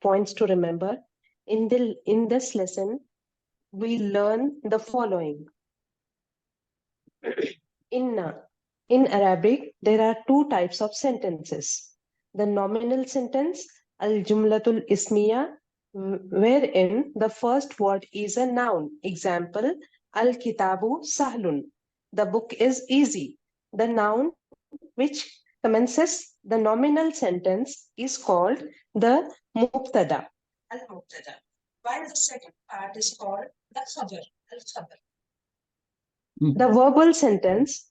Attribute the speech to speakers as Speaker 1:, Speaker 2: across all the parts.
Speaker 1: Points to remember. In this lesson we learn the following. Inna. In Arabic there are two types of sentences. The nominal sentence, al-jumlatul ismiya, wherein the first word is a noun. Example, al-kitabu sahlun. The book is easy. The noun which commences the nominal sentence is called the mubtada, al-mubtada, while the second part is called the khabar, al-khabar. The verbal sentence,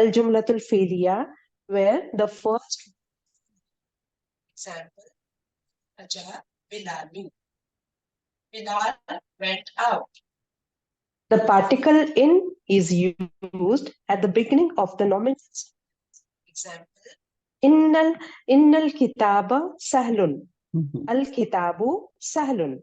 Speaker 1: al-jumlatul fi'liya, where the first example, Raja Bilalu. Bilal went out. The particle in is used at the beginning of the nominal sentence. Example, innal kitaba sahlun. Al kitabu sahlun.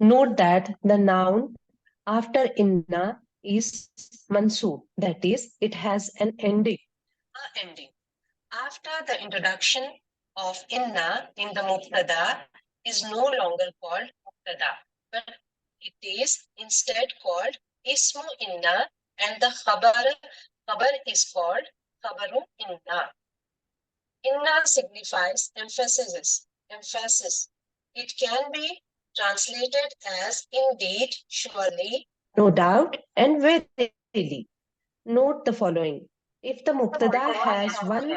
Speaker 1: Note that the noun after inna is mansoob, that is, it has an ending. A ending. After the introduction of inna in the mubtada is no longer called mubtada, but it is instead called ismu inna, and the khabar is called khabaru inna. Inna signifies emphasis. It can be translated as indeed, surely, no doubt, and verily. Note the following. If the mubtada has one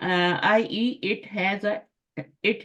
Speaker 2: i.e. it has a
Speaker 1: that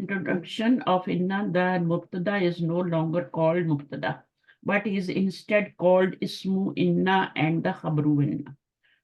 Speaker 2: introduction of inna, the mubtada is no longer called mubtada, but is instead called ismu inna and the khabru inna.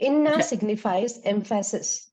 Speaker 1: inna signifies emphasis.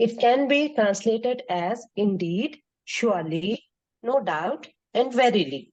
Speaker 1: it can be translated as indeed, surely, no doubt, and verily.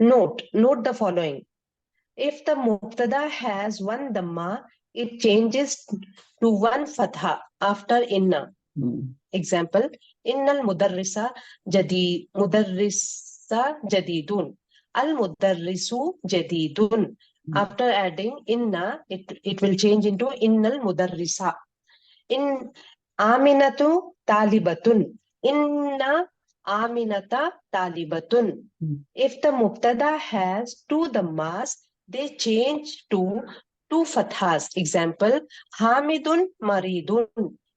Speaker 1: Note the following. If the mubtada has one dhamma, it changes to one fatha after inna. Example, innal mudarrisa jadidun. Al mudarrisu jadidun. After adding inna, it will change into innal mudarrisa. In aminatu talibatun. Inna aminata talibatun. If the mubtada has two dhammas, they change to two fathas. Example, hamidun maridun.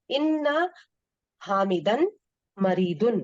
Speaker 1: Inna hamidan maridun.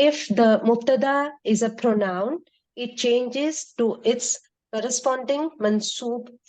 Speaker 1: If the mubtada is a pronoun, it changes to its corresponding mansoob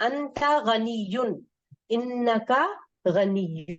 Speaker 1: anta ghaniyun, innaka ghaniyun,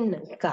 Speaker 1: innaka.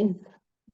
Speaker 1: in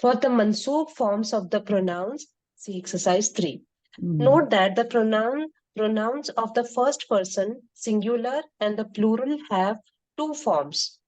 Speaker 1: For the mansoob forms of the pronouns, see exercise 3. Note that the pronouns of the first person, singular and the plural have two forms.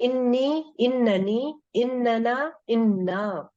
Speaker 1: Inni, innani, innana, inna.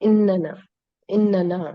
Speaker 1: innana innana.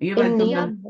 Speaker 1: inni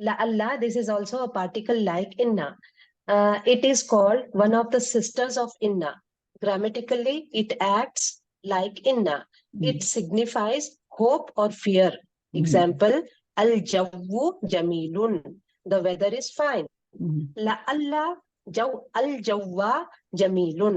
Speaker 1: La'alla, this is also a particle like inna. It is called one of the sisters of inna. Grammatically, it acts like inna. It signifies hope or fear. Example, al-jawwu jamilun. The weather is fine. La'alla al-jawwa jamilun.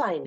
Speaker 1: fine.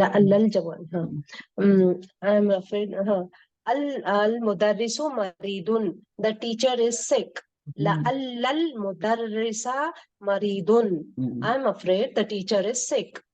Speaker 1: la'alla al-jawwa. I'm afraid. Al-mudarrisu maridun. The teacher is sick. لعل المدرس مريض. I'm afraid the teacher is sick.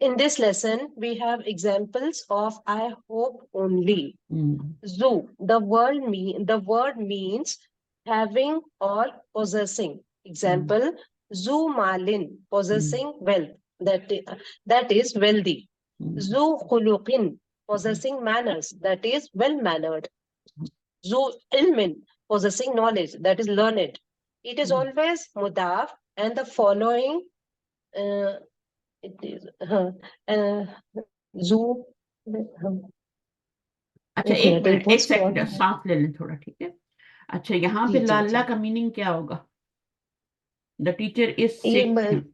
Speaker 1: In this lesson, we have examples of I hope only. Zoo. The word means having or possessing. Example, Zoo Malin, possessing wealth. That is wealthy. Zoo Khuluqin, possessing manners. That is well mannered. Zoo Ilmin, possessing knowledge. That is learned. It is always mudaf and the following. It is zoo.
Speaker 2: اچھا
Speaker 1: ایک
Speaker 2: ایک
Speaker 1: minute
Speaker 2: minute,
Speaker 1: ایک
Speaker 2: ایک
Speaker 1: بہت
Speaker 2: second
Speaker 1: small.
Speaker 2: سانس لے لیں تھوڑا، ٹھیک ہے. اچھا یہاں پہ
Speaker 1: جی جی
Speaker 2: لاللہ
Speaker 1: جی
Speaker 2: کا میننگ کیا ہوگا؟ دا ٹیچر از
Speaker 1: یہ
Speaker 2: سک.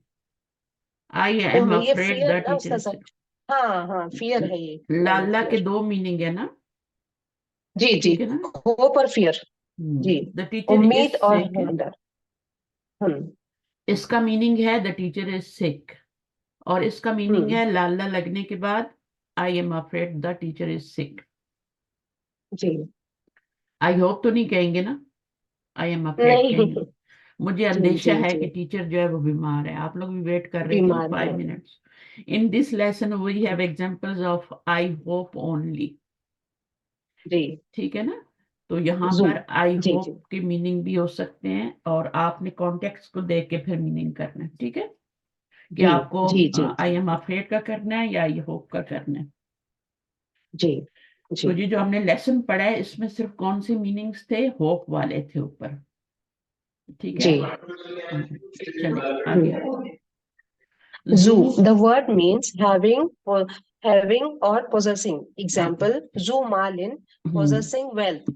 Speaker 2: آئی ایم
Speaker 1: یہ
Speaker 2: افریڈ
Speaker 1: فیئر
Speaker 2: دا
Speaker 1: نا
Speaker 2: ٹیچر
Speaker 1: استاذ
Speaker 2: از
Speaker 1: صاحب.
Speaker 2: سک.
Speaker 1: ہاں ہاں فیئر ہے یہ.
Speaker 2: لاللہ کے
Speaker 1: فیئر.
Speaker 2: دو میننگ ہے نا،
Speaker 1: جی جی.
Speaker 2: ٹھیک ہے نا.
Speaker 1: ہوپ اور fair. G.
Speaker 2: The teacher is
Speaker 1: امید اور
Speaker 2: سک،
Speaker 1: ڈر. ہم
Speaker 2: اس کا میننگ ہے دا ٹیچر از سک، اور اس کا میننگ
Speaker 1: ہم
Speaker 2: ہے لاللہ لگنے کے بعد I am afraid the teacher is سک.
Speaker 1: جی.
Speaker 2: آئی ہوپ تو نہیں کہیں گے نا، آئی ایم افریڈ کہیں
Speaker 1: نہیں.
Speaker 2: گے. مجھے
Speaker 1: جی
Speaker 2: اندیشہ
Speaker 1: جی
Speaker 2: ہے
Speaker 1: جی.
Speaker 2: کہ ٹیچر جو ہے وہ بیمار ہے. آپ لوگ بھی ویٹ کر رہے تھے نا
Speaker 1: بیمار
Speaker 2: 5
Speaker 1: ہے.
Speaker 2: Minutes. In this lesson we have examples of I hope only.
Speaker 1: جی.
Speaker 2: ٹھیک ہے نا. تو یہاں
Speaker 1: زو.
Speaker 2: پر آئی
Speaker 1: جی جی.
Speaker 2: ہوپ کے میننگ بھی ہو سکتے ہیں، اور آپ نے کانٹیکسٹ کو دیکھ کے پھر میننگ کرنا ہے. ٹھیک ہے کہ
Speaker 1: جی
Speaker 2: آپ کو
Speaker 1: جی جی
Speaker 2: آئی ایم افریڈ کا کرنا ہے یا آئی ہوپ کا کرنا ہے.
Speaker 1: جی
Speaker 2: تو
Speaker 1: جی.
Speaker 2: یہ جو ہم نے لیسن پڑھا ہے اس میں صرف کون سے میننگز تھے؟ ہوپ والے تھے اوپر. ٹھیک ہے.
Speaker 1: جی.
Speaker 2: چلیں آگے.
Speaker 1: Zoo.
Speaker 2: Zoo.
Speaker 1: The word means having or possessing. Example: Zu malin, possessing wealth,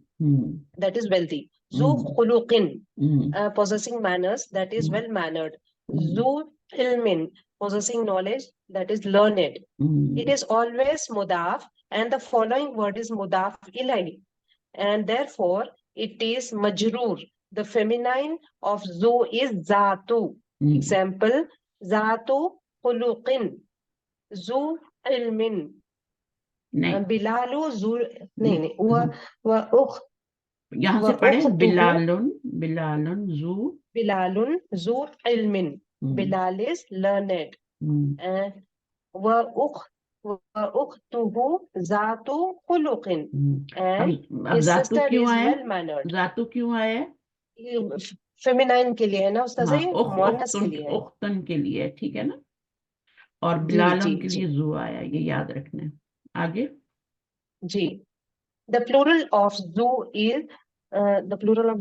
Speaker 1: that is wealthy. Zu khuluqin, possessing manners, that is well mannered. Zu ilmin, possessing knowledge, that is learned. It is always mudaf, and the following word is mudaf ilay, and therefore it is majroor. The feminine of zu is zatu. Example: Zatu khuluqin, zu ilmin.
Speaker 2: نہیں
Speaker 1: Bilalu zu. نہیں
Speaker 2: یہاں سے پڑھیں بلالن. بلالن زو.
Speaker 1: Bilalun zu ilmin. Bilal is learned. وأخته ذات خلق. And
Speaker 2: اب
Speaker 1: his
Speaker 2: ذاتو
Speaker 1: sister
Speaker 2: کیوں
Speaker 1: is
Speaker 2: آیا؟
Speaker 1: well mannered.
Speaker 2: ذاتو کیوں آیا؟
Speaker 1: فیمینائن کے لیے ہے نا استاذ،
Speaker 2: ہاں
Speaker 1: مؤنث کے لیے ہے.
Speaker 2: اختن کے لیے، ٹھیک ہے نا. اور
Speaker 1: جی
Speaker 2: بلالن
Speaker 1: جی
Speaker 2: کے
Speaker 1: جی
Speaker 2: لیے زو آیا، یہ یاد رکھنا ہے. آگے.
Speaker 1: جی. The plural of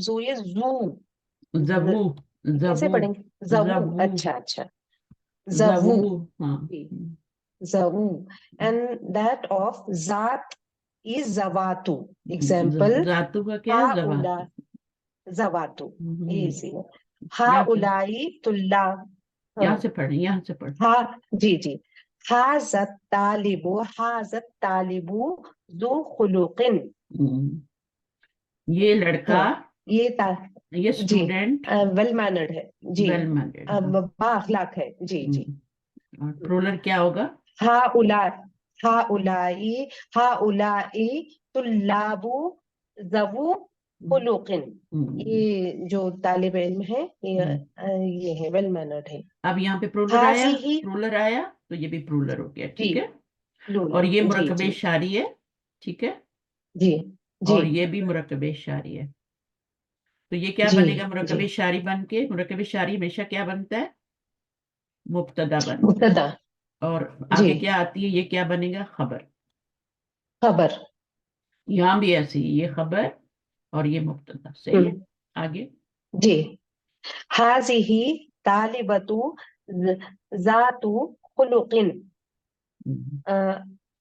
Speaker 1: zoo is zoo.
Speaker 2: زبو.
Speaker 1: کیسے
Speaker 2: زبو.
Speaker 1: پڑھیں گے؟ زبو.
Speaker 2: زبو.
Speaker 1: اچھا اچھا. زبو.
Speaker 2: زبو. ہاں.
Speaker 1: جی. زبو. And that of ذات is zawatu. Example:
Speaker 2: ذاتو کا کیا ہے؟
Speaker 1: ہاؤلا.
Speaker 2: زواتو.
Speaker 1: زواتو. ایزی.
Speaker 2: یہاں سے
Speaker 1: ہاؤلائی طلاب.
Speaker 2: یہاں سے پڑھیں، یہاں سے پڑھیں.
Speaker 1: ہا. جی جی. حازت طالبو. حازت طالبو ذو خلق.
Speaker 2: یہ لڑکا،
Speaker 1: یہ
Speaker 2: یہ
Speaker 1: جی
Speaker 2: اسٹوڈنٹ
Speaker 1: ویل مینرڈ ہے. جی.
Speaker 2: ویل مینڈیڈ.
Speaker 1: با اخلاق ہے. جی جی.
Speaker 2: اور پرولر کیا ہوگا؟
Speaker 1: ہاؤلائی طلاب ذو خلق. یہ جو طالب علم ہے یہ ہے ویل مینرڈ ہے.
Speaker 2: اب یہاں پہ پرولر آیا، پرولر آیا تو یہ بھی پرولر ہو گیا. ٹھیک ہے. اور یہ
Speaker 1: جی
Speaker 2: مرکب
Speaker 1: جی
Speaker 2: شاری ہے. ٹھیک ہے.
Speaker 1: جی جی
Speaker 2: اور یہ بھی مرکب شاری ہے. تو یہ کیا
Speaker 1: جی
Speaker 2: بنے گا
Speaker 1: جی.
Speaker 2: مرکب شاری بن کے؟ مرکب شاری ہمیشہ کیا بنتا ہے؟ مبتدا بنتا ہے.
Speaker 1: مبتدا.
Speaker 2: اور
Speaker 1: جی.
Speaker 2: آگے کیا آتی ہے؟ یہ کیا بنے گا؟ خبر.
Speaker 1: خبر.
Speaker 2: یہاں بھی ایسے ہی، یہ خبر اور یہ مبتدا. صحیح ہے. آگے.
Speaker 1: جی. هذه طالبۃ ذات خلق.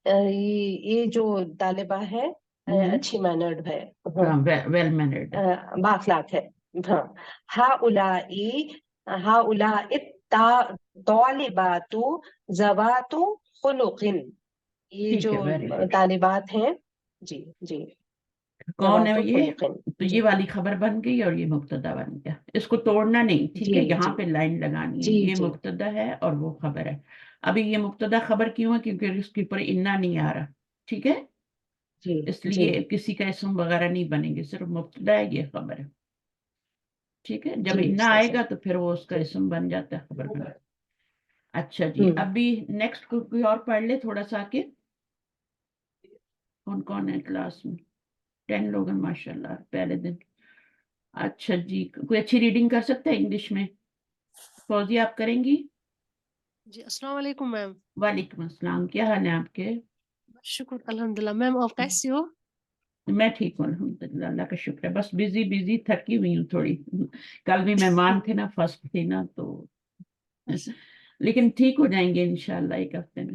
Speaker 1: یہ جو طالبہ ہے اچھی مینرڈ ہے،
Speaker 2: ویل مینرڈ.
Speaker 1: بااخلاق ہے. ہاں. ہؤلاء طالبات ذوات خلق. یہ جو
Speaker 2: ٹھیک ہے، ویری گڈ.
Speaker 1: طالبات ہیں. جی جی.
Speaker 2: کون ہے
Speaker 1: ذوات
Speaker 2: یہ؟
Speaker 1: خلق.
Speaker 2: تو
Speaker 1: جی
Speaker 2: یہ والی خبر بن گئی اور یہ مبتدا بن گیا. اس کو توڑنا نہیں، ٹھیک
Speaker 1: جی
Speaker 2: ہے. یہاں
Speaker 1: جی
Speaker 2: پہ لائن لگانی ہے.
Speaker 1: جی
Speaker 2: یہ
Speaker 1: جی
Speaker 2: مبتدا ہے اور وہ خبر ہے. ابھی یہ مبتدا خبر کیوں ہے؟ کیونکہ اس کے اوپر انا نہیں آ رہا. ٹھیک ہے.
Speaker 1: جی
Speaker 2: اس
Speaker 1: جی
Speaker 2: لیے کسی کا اسم وغیرہ نہیں بنے گے، صرف مبتدا ہے، یہ خبر ہے. ٹھیک ہے. جب
Speaker 1: جی
Speaker 2: انا
Speaker 1: سر
Speaker 2: آئے
Speaker 1: سر.
Speaker 2: گا تو پھر وہ اس کا اسم بن جاتا ہے، خبر بن. اچھا جی.
Speaker 1: ہوں.
Speaker 2: ابھی نیکسٹ کوئی اور پڑھ لے تھوڑا سا کے. کون کون ہے کلاس میں؟ 10 لوگ ہیں ماشاء اللہ پہلے دن. اچھا جی. کوئی اچھی ریڈنگ کر سکتا ہے انگلش میں؟ فوزی آپ کریں گی؟
Speaker 3: جی السلام علیکم میم.
Speaker 2: وعلیکم السلام. کیا حال ہے آپ کے؟
Speaker 3: شکر الحمد للہ. میم آپ کیسی ہو؟
Speaker 2: میں ٹھیک ہوں الحمد للہ، اللہ کا شکر ہے. بس بزی تھکی ہوئی ہوں تھوڑی. کل بھی مہمان تھے نا، فرسٹ تھی نا، تو لیکن ٹھیک ہو جائیں گے انشاءاللہ ایک ہفتے میں.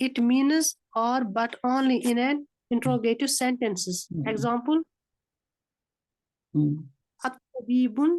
Speaker 3: it means or but only in an interrogative sentences. Example, at-tabibun,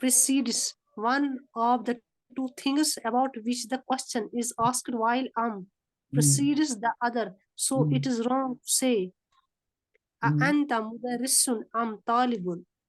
Speaker 3: precedes one of the two things about which the question is asked while precedes the other so it is wrong to say anta mudarrisun am talibun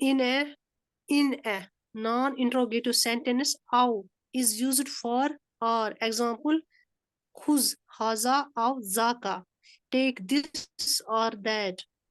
Speaker 3: in a non-interrogative sentence how is used for or example khuz haza aw zaka take this or that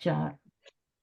Speaker 2: 4,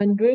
Speaker 4: 100,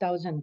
Speaker 4: 1000.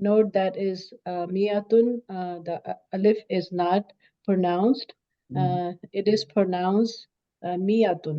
Speaker 4: Note that is miyatun, the alif is not pronounced. It is pronounced miyatun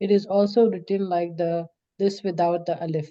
Speaker 4: It is also written like this without the alif.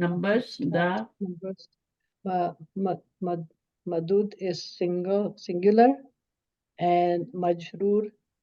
Speaker 2: numbers, the
Speaker 4: Numbers. Madud is singular and majroor.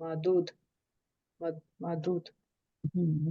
Speaker 4: madud, madud.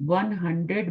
Speaker 2: 100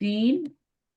Speaker 2: 3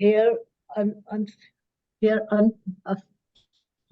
Speaker 4: here here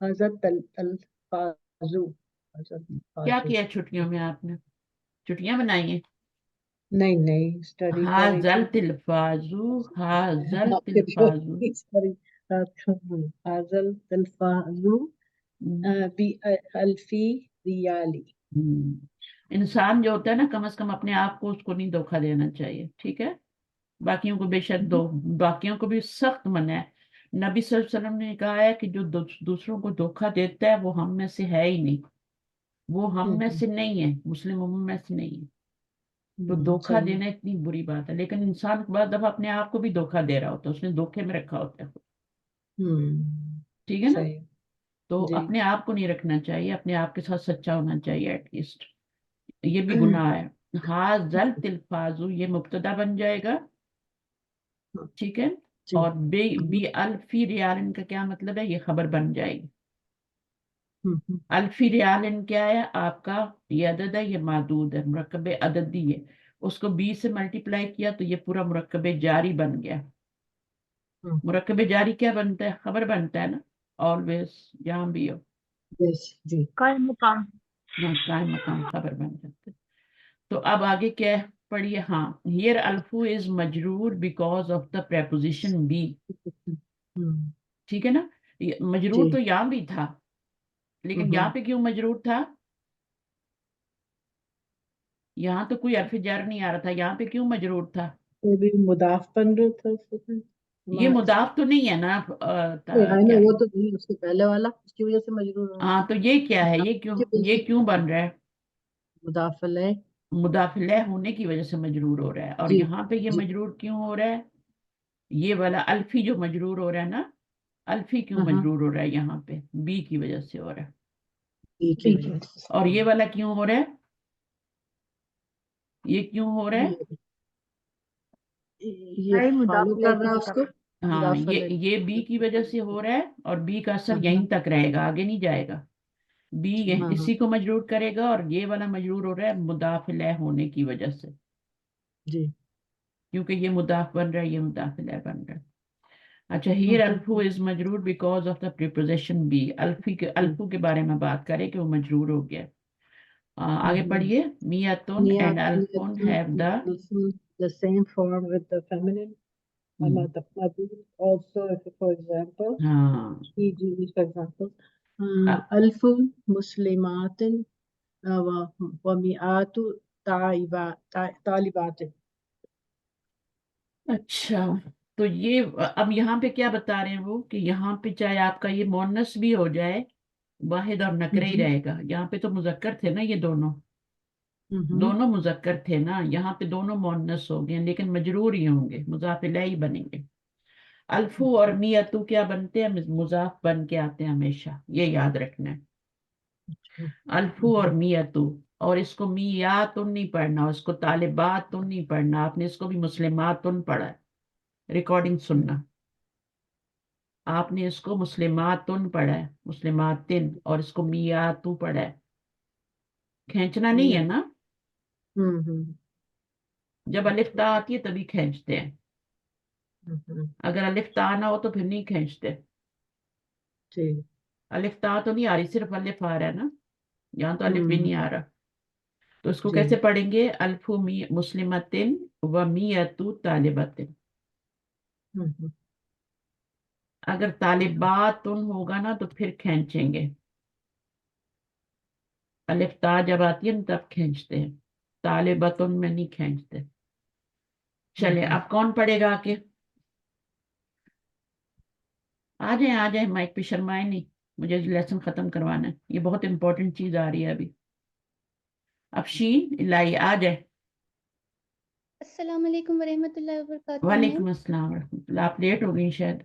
Speaker 4: حضرت الفاظو
Speaker 2: کیا کیا چھٹیوں میں آپ نے؟ چھٹیاں بنائی ہیں؟
Speaker 4: نہیں اسٹڈی کر رہی
Speaker 2: حاضل
Speaker 4: تھی.
Speaker 2: تلفازو، حاضل
Speaker 4: آپ کے
Speaker 2: تلفازو.
Speaker 4: Sorry حاضل الفاظو الفی rally.
Speaker 2: انسان جو ہوتا ہے نا، کم از کم اپنے آپ کو اس کو نہیں دھوکہ دینا چاہیے، ٹھیک ہے؟ باقیوں کو بے شک باقیوں کو بھی سخت منع ہے. نبی صلی اللہ علیہ وسلم نے کہا ہے کہ جو دوسروں کو دھوکہ دیتا ہے وہ ہم میں سے ہے ہی نہیں، وہ ہم میں سے نہیں ہے، مسلم امت میں سے نہیں ہے. تو دھوکہ
Speaker 4: صحیح.
Speaker 2: دینا اتنی بری بات ہے، لیکن انسان بعض دفعہ اپنے آپ کو بھی دھوکہ دے رہا ہوتا ہے، اس نے دھوکے میں رکھا ہوتا ہے، ٹھیک ہے نا؟
Speaker 4: صحیح.
Speaker 2: تو
Speaker 4: جی.
Speaker 2: اپنے آپ کو نہیں رکھنا چاہیے، اپنے آپ کے ساتھ سچا ہونا چاہیے ایٹ لیسٹ. یہ بھی گناہ ہے. حاضل تلفازو یہ مبتدا بن جائے گا، ٹھیک ہے؟
Speaker 4: جی.
Speaker 2: اور بی الفی ریال کا کیا مطلب ہے؟ یہ خبر بن جائے گی. الفی ریال کیا ہے آپ کا؟ یہ عدد ہے، یہ معدود ہے، مرکب عددی ہے. اس کو 20 سے ملٹیپلائی کیا تو یہ پورا مرکب جاری بن گیا. مرکب جاری کیا بنتا ہے؟ خبر بنتا ہے نا، آلویز، جہاں بھی ہو.
Speaker 4: جی.
Speaker 5: قائم مقام.
Speaker 2: قائم مقام خبر بن جاتا ہے. تو اب آگے کیا پڑھیے. ہاں، ہیئر الفو از مجرور بیکاز آف دا پریپوزیشن بی. ٹھیک ہے نا؟ مجرور
Speaker 4: جی.
Speaker 2: تو یہاں بھی تھا، لیکن یہاں پہ کیوں مجرور تھا؟ یہاں تو کوئی حرف جر نہیں آ رہا تھا، یہاں پہ کیوں مجرور تھا؟
Speaker 4: وہ بھی مضاف بن رہا تھا اس میں.
Speaker 2: یہ مضاف تو نہیں ہے نا.
Speaker 4: نا
Speaker 2: کیا
Speaker 4: وہ تو نہیں، اس سے پہلے والا اس کی وجہ سے مجرور ہو
Speaker 2: ہاں، تو یہ کیا ہے؟ یہ کیوں بن رہا ہے؟
Speaker 4: مضاف الیہ.
Speaker 2: مضاف الیہ ہونے کی وجہ سے مجرور ہو رہا ہے. اور
Speaker 4: جی.
Speaker 2: یہاں پہ یہ
Speaker 4: جی.
Speaker 2: مجرور کیوں ہو رہا ہے؟ یہ والا الفی جو مجرور ہو رہا ہے نا، الفی کیوں مجرور ہو رہا ہے یہاں پہ؟ بی کی وجہ سے ہو رہا ہے.
Speaker 4: ٹھیک ہے.
Speaker 2: اور یہ والا کیوں ہو رہا ہے؟ یہ کیوں ہو رہا ہے؟
Speaker 4: یہ فالو کر رہا ہے اس کو.
Speaker 2: ہاں،
Speaker 4: مضاف الیہ.
Speaker 2: یہ بی کی وجہ سے ہو رہا ہے، اور بی کا اثر یہیں تک رہے گا، آگے نہیں جائے گا. بی اسی کو مجرور کرے گا، اور یہ والا مجرور ہو رہا ہے مضاف الیہ ہونے کی وجہ سے،
Speaker 4: جی.
Speaker 2: کیونکہ یہ مضاف بن رہا ہے، یہ مضاف الیہ بن رہا ہے. اچھا، ہیر الفو از مجرور بیکاز آف دا پریپوزیشن بی. الفو کے بارے میں بات کریں کہ وہ مجرور ہو گیا. آگے پڑھیے. میاتن اینڈ الفون have the.
Speaker 4: The same form with the feminine. Also, for example,
Speaker 2: ہاں،
Speaker 4: for example, ألف مسلمات ومئات طالبات.
Speaker 2: اچھا. تو یہ اب یہاں پہ کیا بتا رہے ہیں وہ، کہ یہاں پہ چاہے آپ کا یہ مونس بھی ہو جائے، واحد اور نکرہ ہی رہے گا. یہاں پہ تو مذکر تھے نا، یہ دونوں مذکر تھے نا. یہاں پہ دونوں مونس ہو گئے، لیکن مجرور ہی ہوں گے، مضاف الیہ ہی بنیں گے. الفو اور میتو کیا بنتے ہیں؟ مضاف بن کے آتے ہیں ہمیشہ، یہ یاد رکھنا ہے. الفو اور میتو. اور اس کو میاتن نہیں پڑھنا، اس کو طالباتن نہیں پڑھنا، آپ نے اس کو بھی مسلماتن پڑھا ہے. ریکارڈنگ سننا، آپ نے اس کو مسلماتن پڑھا ہے، مسلماتن، اور اس کو میاتو پڑھا ہے. کھینچنا نہیں ہے نا. جب الف تا آتی ہے تبھی کھینچتے ہیں، اگر الف تا نہ ہو تو پھر نہیں کھینچتے. الف تا تو نہیں آ رہی، صرف الف آ رہا ہے نا، یہاں تو الف بھی نہیں آ رہا. تو اس کو کیسے پڑھیں گے؟ الفو مسلمتن و میتو طالبتن. اگر طالباتن ہوگا نا تو پھر کھینچیں گے. الف تا جب آتی ہے نا تب کھینچتے ہیں، طالبتن میں نہیں کھینچتے. چلے، اب کون پڑھے گا آ کے؟ آ جائیں مائک پہ، شرمائے نہیں، مجھے لیسن ختم کروانا ہے، یہ بہت امپورٹنٹ چیز آ رہی ہے ابھی. افشین الہی آ جائے.
Speaker 6: السلام علیکم ورحمۃ اللہ وبرکاتہ.
Speaker 2: وعلیکم السلام ورحمۃ اللہ. آپ لیٹ ہو گئی شاید.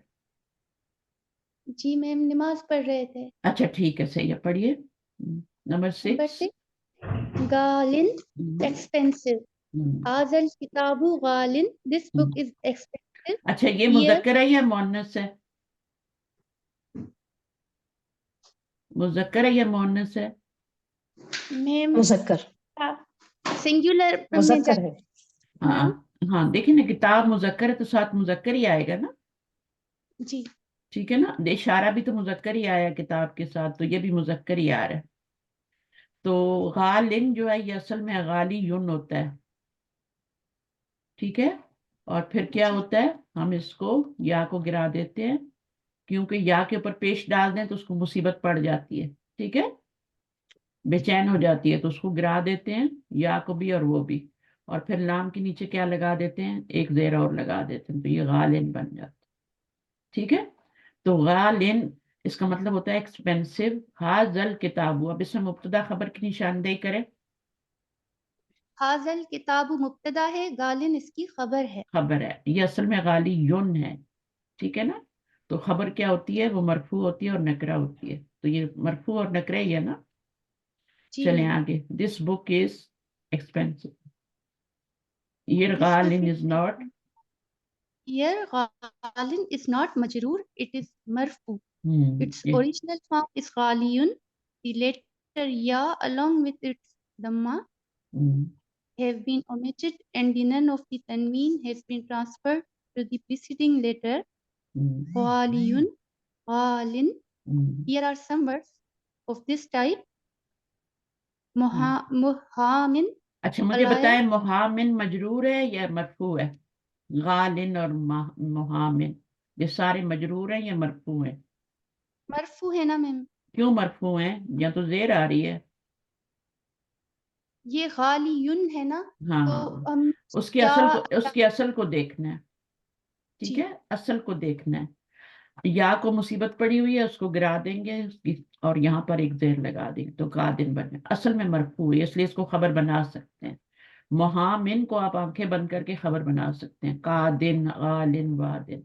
Speaker 6: جی میم، نماز پڑھ رہے تھے.
Speaker 2: اچھا ٹھیک ہے، صحیح ہے، پڑھیے. نمبر 6.
Speaker 6: غالن ایکسپینسو. آزل کتابو غالن. This book is expensive.
Speaker 2: اچھا، یہ مذکر ہے یا مؤنث ہے؟ مذکر ہے یا مؤنث ہے؟
Speaker 6: میم
Speaker 1: مذکر.
Speaker 6: سنگولر
Speaker 1: مذکر ہے.
Speaker 2: ہاں ہاں، دیکھیں نا، کتاب مذکر ہے تو ساتھ مذکر ہی آئے گا نا.
Speaker 6: جی.
Speaker 2: ٹھیک ہے نا. اشارہ بھی تو مذکر ہی آیا کتاب کے ساتھ، تو یہ بھی مذکر ہی آ رہا ہے. تو غالن جو ہے یہ اصل میں غالی یون ہوتا ہے. ٹھیک ہے. اور پھر کیا
Speaker 6: جی
Speaker 2: ہوتا ہے، ہم اس کو یا کو گرا دیتے ہیں، کیونکہ یا کے اوپر پیش ڈال دیں تو اس کو مصیبت پڑ جاتی ہے. ٹھیک ہے، بے چین ہو جاتی ہے، تو اس کو گرا دیتے ہیں، یا کو بھی اور وہ بھی. اور پھر لام کے نیچے کیا لگا دیتے ہیں، ایک زیر اور لگا دیتے ہیں، تو یہ غالن بن جاتا ہے. ٹھیک ہے. تو غالن اس کا مطلب ہوتا ہے ایکسپینسو. حاضل کتاب. اب اس میں مبتدا خبر کی نشاندہی کرے.
Speaker 6: حاضل کتاب مبتدا ہے، غالن اس کی خبر ہے.
Speaker 2: خبر ہے، یہ اصل میں غالی یون ہے. ٹھیک ہے نا. تو خبر کیا ہوتی ہے، وہ مرفوع ہوتی ہے اور نکرہ ہوتی ہے. تو یہ مرفوع اور نکرہ ہی ہے نا.
Speaker 6: جی
Speaker 2: چلیں
Speaker 6: میم.
Speaker 2: آگے. دس بک از ایکسپینسو. یہ
Speaker 6: This book
Speaker 2: غالن
Speaker 6: is
Speaker 2: is not.
Speaker 6: here غالن is not مجرور, it is مرفوع. Its original form is غالiyun. The letter ya along with its dhamma have been omitted and the nun of the tanween has been transferred to the preceding letter غالiyun, غالin. Here are some words of this type. muhamin,
Speaker 2: اچھا مجھے
Speaker 6: liar.
Speaker 2: بتائیں، محامن مجرور ہے یا مرفوع ہے؟ غالن اور محامن یہ سارے مجرور ہیں یا مرفوع ہیں؟
Speaker 6: مرفوع ہے نا میم.
Speaker 2: کیوں مرفوع ہیں؟ یا تو زیر آ رہی ہے.
Speaker 6: یہ غالیون ہے نا، تو
Speaker 2: ہاں،
Speaker 6: ہم
Speaker 2: اس کی
Speaker 6: یا
Speaker 2: اصل کو دیکھنا ہے. ٹھیک
Speaker 6: جی
Speaker 2: ہے، اصل کو دیکھنا ہے. یا کو مصیبت پڑی ہوئی ہے، اس کو گرا دیں گے اور یہاں پر ایک زیر لگا دیں گے تو قادن بنے. اصل میں مرفوع ہے، اس لیے اس کو خبر بنا سکتے ہیں. محامن کو آپ آنکھیں بند کر کے خبر بنا سکتے ہیں. قادن، غالن، وادن.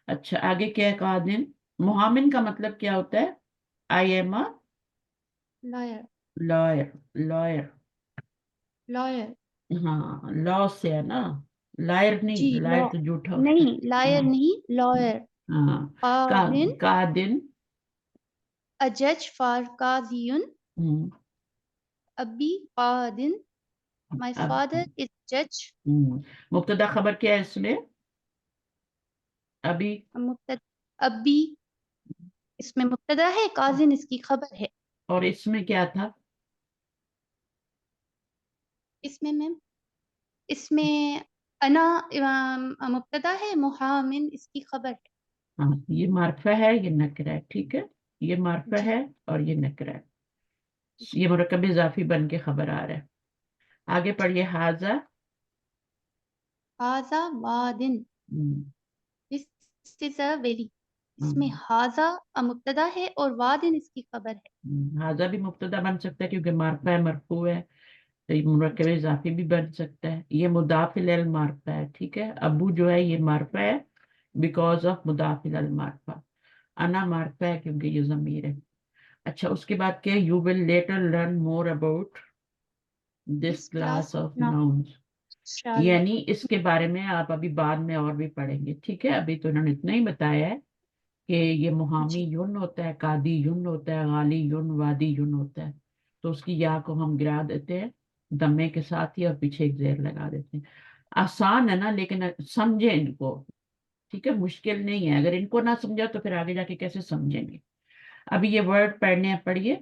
Speaker 2: اچھا آگے کیا ہے؟ قادن. محامن کا مطلب کیا ہوتا ہے؟ I am a
Speaker 6: lawyer.
Speaker 2: Lawyer. Lawyer.
Speaker 6: Lawyer
Speaker 2: ہاں، لا سے ہے نا. لائر
Speaker 6: جی.
Speaker 2: نہیں،
Speaker 6: لا
Speaker 2: لائر تو جھوٹا ہوتا ہے.
Speaker 6: نہیں، لائر
Speaker 2: ہاں
Speaker 6: نہیں، لائر.
Speaker 2: ہاں.
Speaker 6: قاضن،
Speaker 2: قادن.
Speaker 6: a judge for قاضیون. ابی قاضن, my
Speaker 2: اب
Speaker 6: father is judge.
Speaker 2: مبتدا خبر کیا ہے اس میں؟ ابھی.
Speaker 6: ابی اس میں مبتدا ہے، قاضن اس کی خبر ہے.
Speaker 2: اور اس میں کیا تھا؟
Speaker 6: اس میں میم، اس میں انا مبتدا ہے، محامن اس کی خبر ہے.
Speaker 2: ہاں، یہ معرفہ ہے، یہ نکرہ ہے. ٹھیک ہے، یہ معرفہ
Speaker 6: جی
Speaker 2: ہے اور یہ نکرہ ہے.
Speaker 6: جی.
Speaker 2: یہ مرکب اضافی بن کے خبر آ رہا ہے. آگے پڑھیے. حاضہ.
Speaker 6: حاضا وادن, this is a valley. اس میں حاضا مبتدا ہے اور وادن اس کی خبر ہے.
Speaker 2: حاضہ بھی مبتدا بن سکتا ہے کیونکہ معرفہ ہے، مرفوع ہے. تو یہ مرکب اضافی بھی بن سکتا ہے. یہ مضاف الی المعرفہ ہے. ٹھیک ہے. ابو جو ہے یہ معرفہ ہے بیکاز آف مضاف الی المعرفہ. انا معرفہ ہے کیونکہ یہ ضمیر ہے. اچھا اس کے بعد کیا؟ You will later learn more about this
Speaker 6: This
Speaker 2: class
Speaker 6: class of
Speaker 2: of
Speaker 6: now
Speaker 2: nouns.
Speaker 6: انشاءاللہ.
Speaker 2: یعنی اس کے بارے میں آپ ابھی بعد میں اور بھی پڑھیں گے. ٹھیک ہے، ابھی تو انہوں نے اتنا ہی بتایا ہے کہ یہ محامی
Speaker 6: جی
Speaker 2: یون ہوتا ہے، قادی یون ہوتا ہے، غالی یون، وادی یون ہوتا ہے. تو اس کی یا کو ہم گرا دیتے ہیں دمے کے ساتھ ہی اور پیچھے ایک زیر لگا دیتے ہیں. آسان ہے نا، لیکن سمجھیں ان کو. ٹھیک ہے، مشکل نہیں ہے. اگر ان کو نہ سمجھا تو پھر آگے جا کے کیسے سمجھیں گے. ابھی یہ ورڈ پڑھنے ہیں، پڑھیے.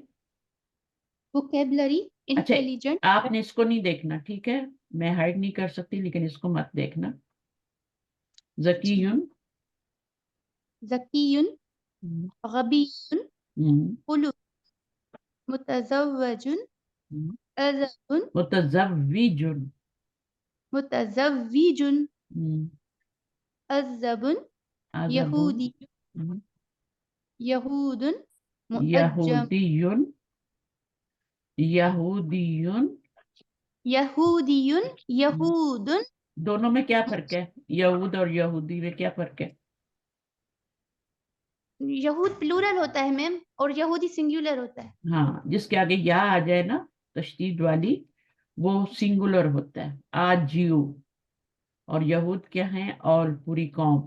Speaker 6: vocabulary
Speaker 2: اچھا
Speaker 6: intelligent.
Speaker 2: آپ نے اس کو نہیں دیکھنا. ٹھیک ہے، میں ہائڈ نہیں کر سکتی لیکن اس کو مت دیکھنا. ذکی
Speaker 6: جی.
Speaker 2: یون.
Speaker 6: ذکیٌ, غبیٌ, خلو, متزوج, أذب,
Speaker 2: متزوج.
Speaker 6: متزوج, أذب, يهودي, يهود, مؤجم,
Speaker 2: یہودی. یہودی.
Speaker 6: يهودي, يهود.
Speaker 2: دونوں میں کیا فرق ہے؟ یہود اور یہودی میں کیا فرق ہے؟
Speaker 6: یہود پلورل ہوتا ہے میم اور یہودی سنگولر ہوتا ہے.
Speaker 2: ہاں، جس کے آگے یا آ جائے نا تشدید والی، وہ سنگولر ہوتا ہے. آجیو. اور یہود کیا ہیں؟ اور پوری قوم.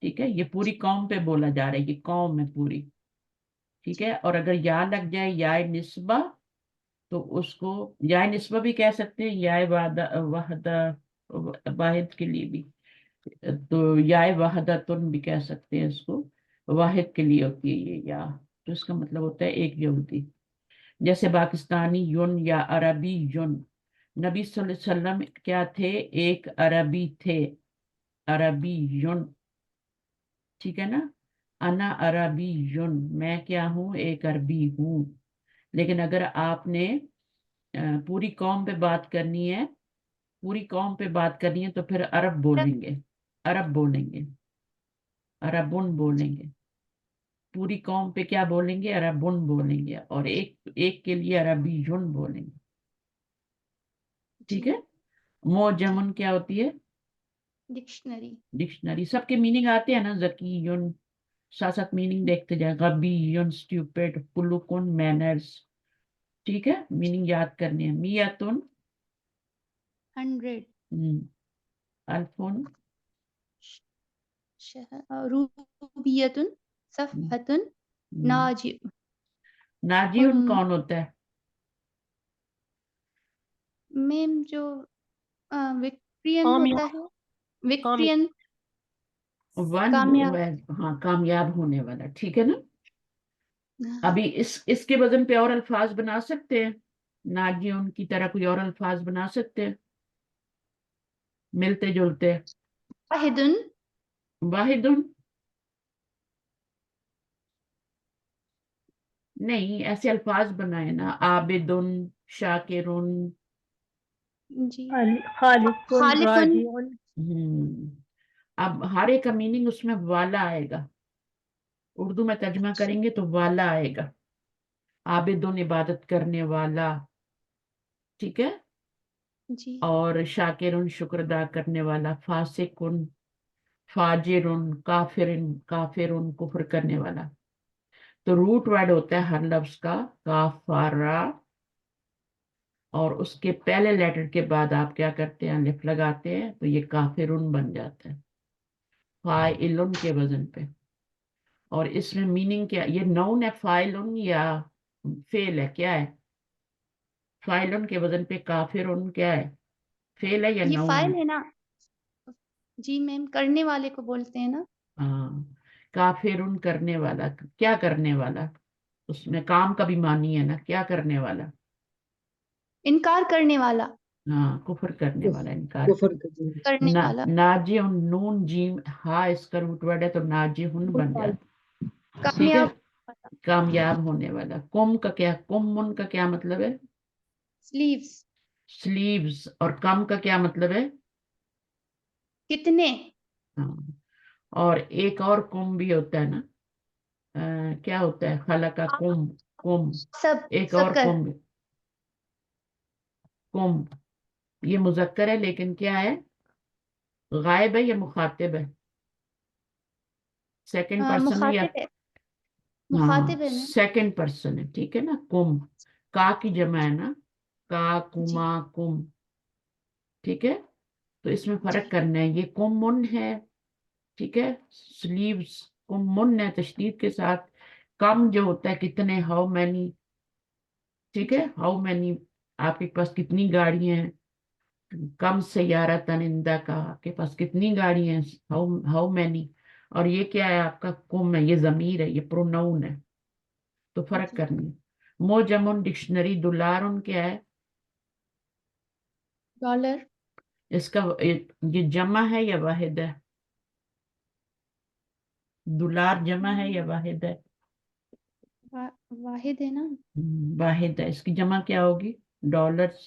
Speaker 2: ٹھیک ہے، یہ پوری قوم پہ بولا جا رہا ہے، یہ قوم ہے پوری. ٹھیک ہے. اور اگر یا لگ جائے یا نسبہ تو اس کو یا نسبہ بھی کہہ سکتے ہیں، یا واحد کے لیے بھی. تو یا وحدتن بھی کہہ سکتے ہیں اس کو. واحد کے لیے ہوتی ہے یہ یا، تو اس کا مطلب ہوتا ہے ایک یہودی. جیسے پاکستانی یون یا عربی یون. نبی صلی اللہ علیہ وسلم کیا تھے؟ ایک عربی تھے، عربی یون. ٹھیک ہے نا؟ انا عربی یون، میں کیا ہوں؟ ایک عربی ہوں. لیکن اگر آپ نے پوری قوم پہ بات کرنی ہے، پوری قوم پہ بات کرنی ہے تو پھر عرب بولیں گے، عرب بولیں گے، عربن بولیں گے. پوری قوم پہ کیا بولیں گے؟ عربن بولیں گے. اور ایک کے لیے عربی یون بولیں گے. ٹھیک ہے. موجمن کیا ہوتی ہے؟
Speaker 6: ڈکشنری.
Speaker 2: ڈکشنری. سب کے میننگ آتے ہیں نا، ذکی یون، ساتھ ساتھ میننگ دیکھتے جائیں. غبی یون اسٹیوپڈ، پلوکن مینرز. ٹھیک ہے، میننگ یاد کرنے ہیں. میاتن
Speaker 6: 100.
Speaker 2: الفون
Speaker 6: روبیتن صفحتن ناجی.
Speaker 2: ناجیون کون ہوتا ہے؟
Speaker 6: میم جو وکٹرین
Speaker 3: کامیاب.
Speaker 6: ہوتا ہے، وکٹرین
Speaker 2: ون
Speaker 6: کامیاب.
Speaker 2: ہاں، کامیاب ہونے والا. ٹھیک ہے نا؟ ابھی اس کے وزن پہ اور الفاظ بنا سکتے ہیں؟ ناجیون کی طرح کوئی اور الفاظ بنا سکتے ہیں ملتے جلتے؟
Speaker 6: واحدن.
Speaker 2: واحدن نہیں، ایسے الفاظ بنائے نا. عابدن، شاکرن.
Speaker 6: جی.
Speaker 5: خالق
Speaker 6: خالقن.
Speaker 5: راجع.
Speaker 2: اب ہر ایک کا میننگ اس میں والا آئے گا. اردو میں ترجمہ کریں گے تو والا آئے گا. عابدن عبادت کرنے والا. ٹھیک ہے.
Speaker 6: جی.
Speaker 2: اور شاکرن شکر ادا کرنے والا. فاسقن، فاجرن، کافرن، کافرن کفر کرنے والا. تو روٹ ورڈ ہوتا ہے ہر لفظ کا کافارا، اور اس کے پہلے لیٹر کے بعد آپ کیا کرتے ہیں؟ الف لگاتے ہیں تو یہ کافرن بن جاتا ہے فاعلن کے وزن پہ. اور اس میں میننگ کیا؟ یہ نون ہے فاعلن یا فعل ہے؟ کیا ہے؟ فاعلن کے وزن پہ کافرن کیا ہے؟ فعل ہے یا
Speaker 6: یہ
Speaker 2: نون
Speaker 6: فائل
Speaker 2: ہے؟
Speaker 6: ہے نا. جی میم، کرنے والے کو بولتے ہیں نا.
Speaker 2: ہاں، کافرن کرنے والا. کیا کرنے والا؟ اس میں کام کا بھی معنی ہے نا. کیا کرنے والا؟
Speaker 6: انکار کرنے والا.
Speaker 2: ہاں، کفر کرنے والا، انکار.
Speaker 4: کفر کرنے
Speaker 6: کرنے والا.
Speaker 2: ناجی نون جیم ہا اس کا روٹ ورڈ ہے تو ناجی ہن بن جاتا. ٹھیک ہے،
Speaker 6: کامیاب.
Speaker 2: کامیاب ہونے والا. کم کا کیا؟ کم من کا کیا مطلب ہے؟
Speaker 6: سلیوز.
Speaker 2: سلیوز. اور کم کا کیا مطلب ہے؟
Speaker 6: کتنے.
Speaker 2: ہاں. اور ایک اور کم بھی ہوتا ہے نا. کیا ہوتا ہے؟ خلا کا کم. کم.
Speaker 6: سب.
Speaker 2: ایک
Speaker 6: سب
Speaker 2: اور
Speaker 6: کر.
Speaker 2: کم. کم یہ مذکر ہے لیکن کیا ہے؟ غائب ہے یا مخاطب ہے؟ سیکنڈ پرسن ہے یا؟
Speaker 6: مخاطب ہے.
Speaker 2: ہاں،
Speaker 6: مخاطب ہے میم.
Speaker 2: سیکنڈ پرسن ہے. ٹھیک ہے نا. کم کا کی جمع ہے نا. کا،
Speaker 6: جی.
Speaker 2: کما، کم. ٹھیک ہے. تو اس میں فرق
Speaker 6: جی.
Speaker 2: کرنا ہے. یہ کم من ہے. ٹھیک ہے. سلیوز کم من ہے تشدید کے ساتھ. کم جو ہوتا ہے کتنے، ہاؤ مینی. ٹھیک ہے.
Speaker 6: جی.
Speaker 2: ہاؤ مینی، آپ کے پاس کتنی گاڑیاں ہیں. کم سیارہ تنندہ کا، آپ کے پاس کتنی گاڑی ہیں. How many. اور یہ کیا ہے؟ آپ کا کم ہے، یہ ضمیر ہے، یہ پروناؤن ہے. تو فرق
Speaker 6: جی.
Speaker 2: کرنی ہے. موجمن ڈکشنری. دولارن کیا ہے؟
Speaker 6: ڈالر.
Speaker 2: اس کا یہ جمع ہے یا واحد ہے؟ دولار جمع ہے یا واحد ہے؟
Speaker 6: واحد ہے نا.
Speaker 2: واحد ہے. اس کی جمع کیا ہوگی؟ ڈالرز.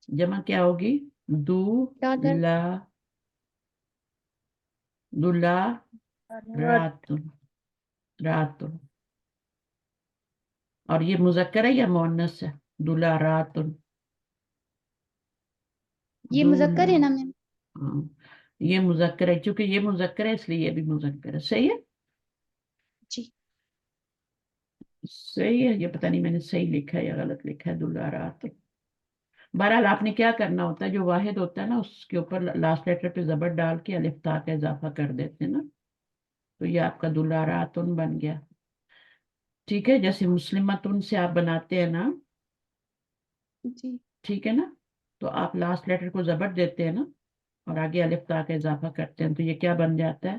Speaker 2: جمع کیا ہوگی؟ دو
Speaker 6: ڈالر.
Speaker 2: لا دولا راتن. راتن. اور یہ مذکر ہے یا مؤنث ہے؟ دولا راتن.
Speaker 6: یہ مذکر ہے نا میم.
Speaker 2: ہاں، یہ مذکر ہے. چونکہ یہ مذکر ہے اس لیے یہ بھی مذکر ہے. صحیح ہے.
Speaker 6: جی.
Speaker 2: صحیح ہے. یہ پتہ نہیں میں نے صحیح لکھا ہے یا غلط لکھا ہے. دولا راتن. بہرحال آپ نے کیا کرنا ہوتا ہے؟ جو واحد ہوتا ہے نا اس کے اوپر لاسٹ لیٹر پہ زبر ڈال کے الف تا کا اضافہ کر دیتے ہیں نا. تو یہ آپ کا دولاراتن بن گیا. ٹھیک ہے. جیسے مسلمتن سے آپ بناتے ہیں نا.
Speaker 6: جی.
Speaker 2: ٹھیک ہے نا. تو آپ لاسٹ لیٹر کو زبر دیتے ہیں نا اور آگے الف تا کا اضافہ کرتے ہیں تو یہ کیا بن جاتا ہے؟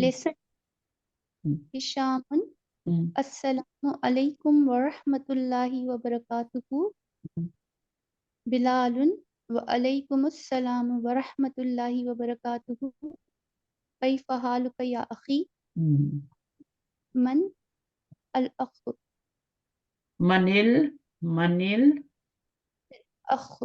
Speaker 6: lesson هشام السلام عليكم ورحمة الله وبركاته. بلال وعليكم السلام ورحمة الله وبركاته. كيف حالك يا أخي؟ من الأخ؟
Speaker 2: منل
Speaker 6: أخ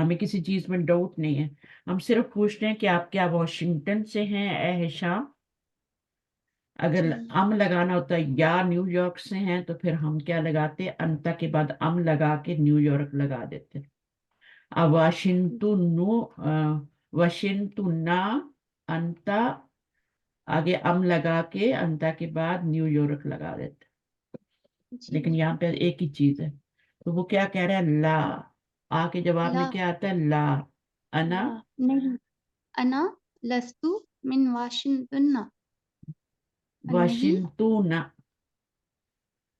Speaker 2: ہمیں کسی چیز میں ڈاؤٹ نہیں ہے، ہم صرف پوچھتے ہیں کہ آپ کیا واشنگٹن سے ہیں اے ہشام؟ اگر
Speaker 6: جی
Speaker 2: ام لگانا ہوتا ہے یا نیو یارک سے ہیں تو پھر ہم کیا لگاتے؟ انتا کے بعد ام لگا کے نیو یارک لگا دیتے. اب واشنگٹنا انتا آگے ام لگا کے انتا کے بعد نیو یارک لگا دیتے.
Speaker 6: جی
Speaker 2: لیکن یہاں پہ ایک ہی چیز ہے، تو وہ کیا کہہ رہا ہے؟ لا. آ کے جواب میں
Speaker 6: لا
Speaker 2: کیا آتا ہے؟ لا. انا
Speaker 6: لا نہیں انا لستو من واشنگٹن نہیں
Speaker 2: واشنگٹن،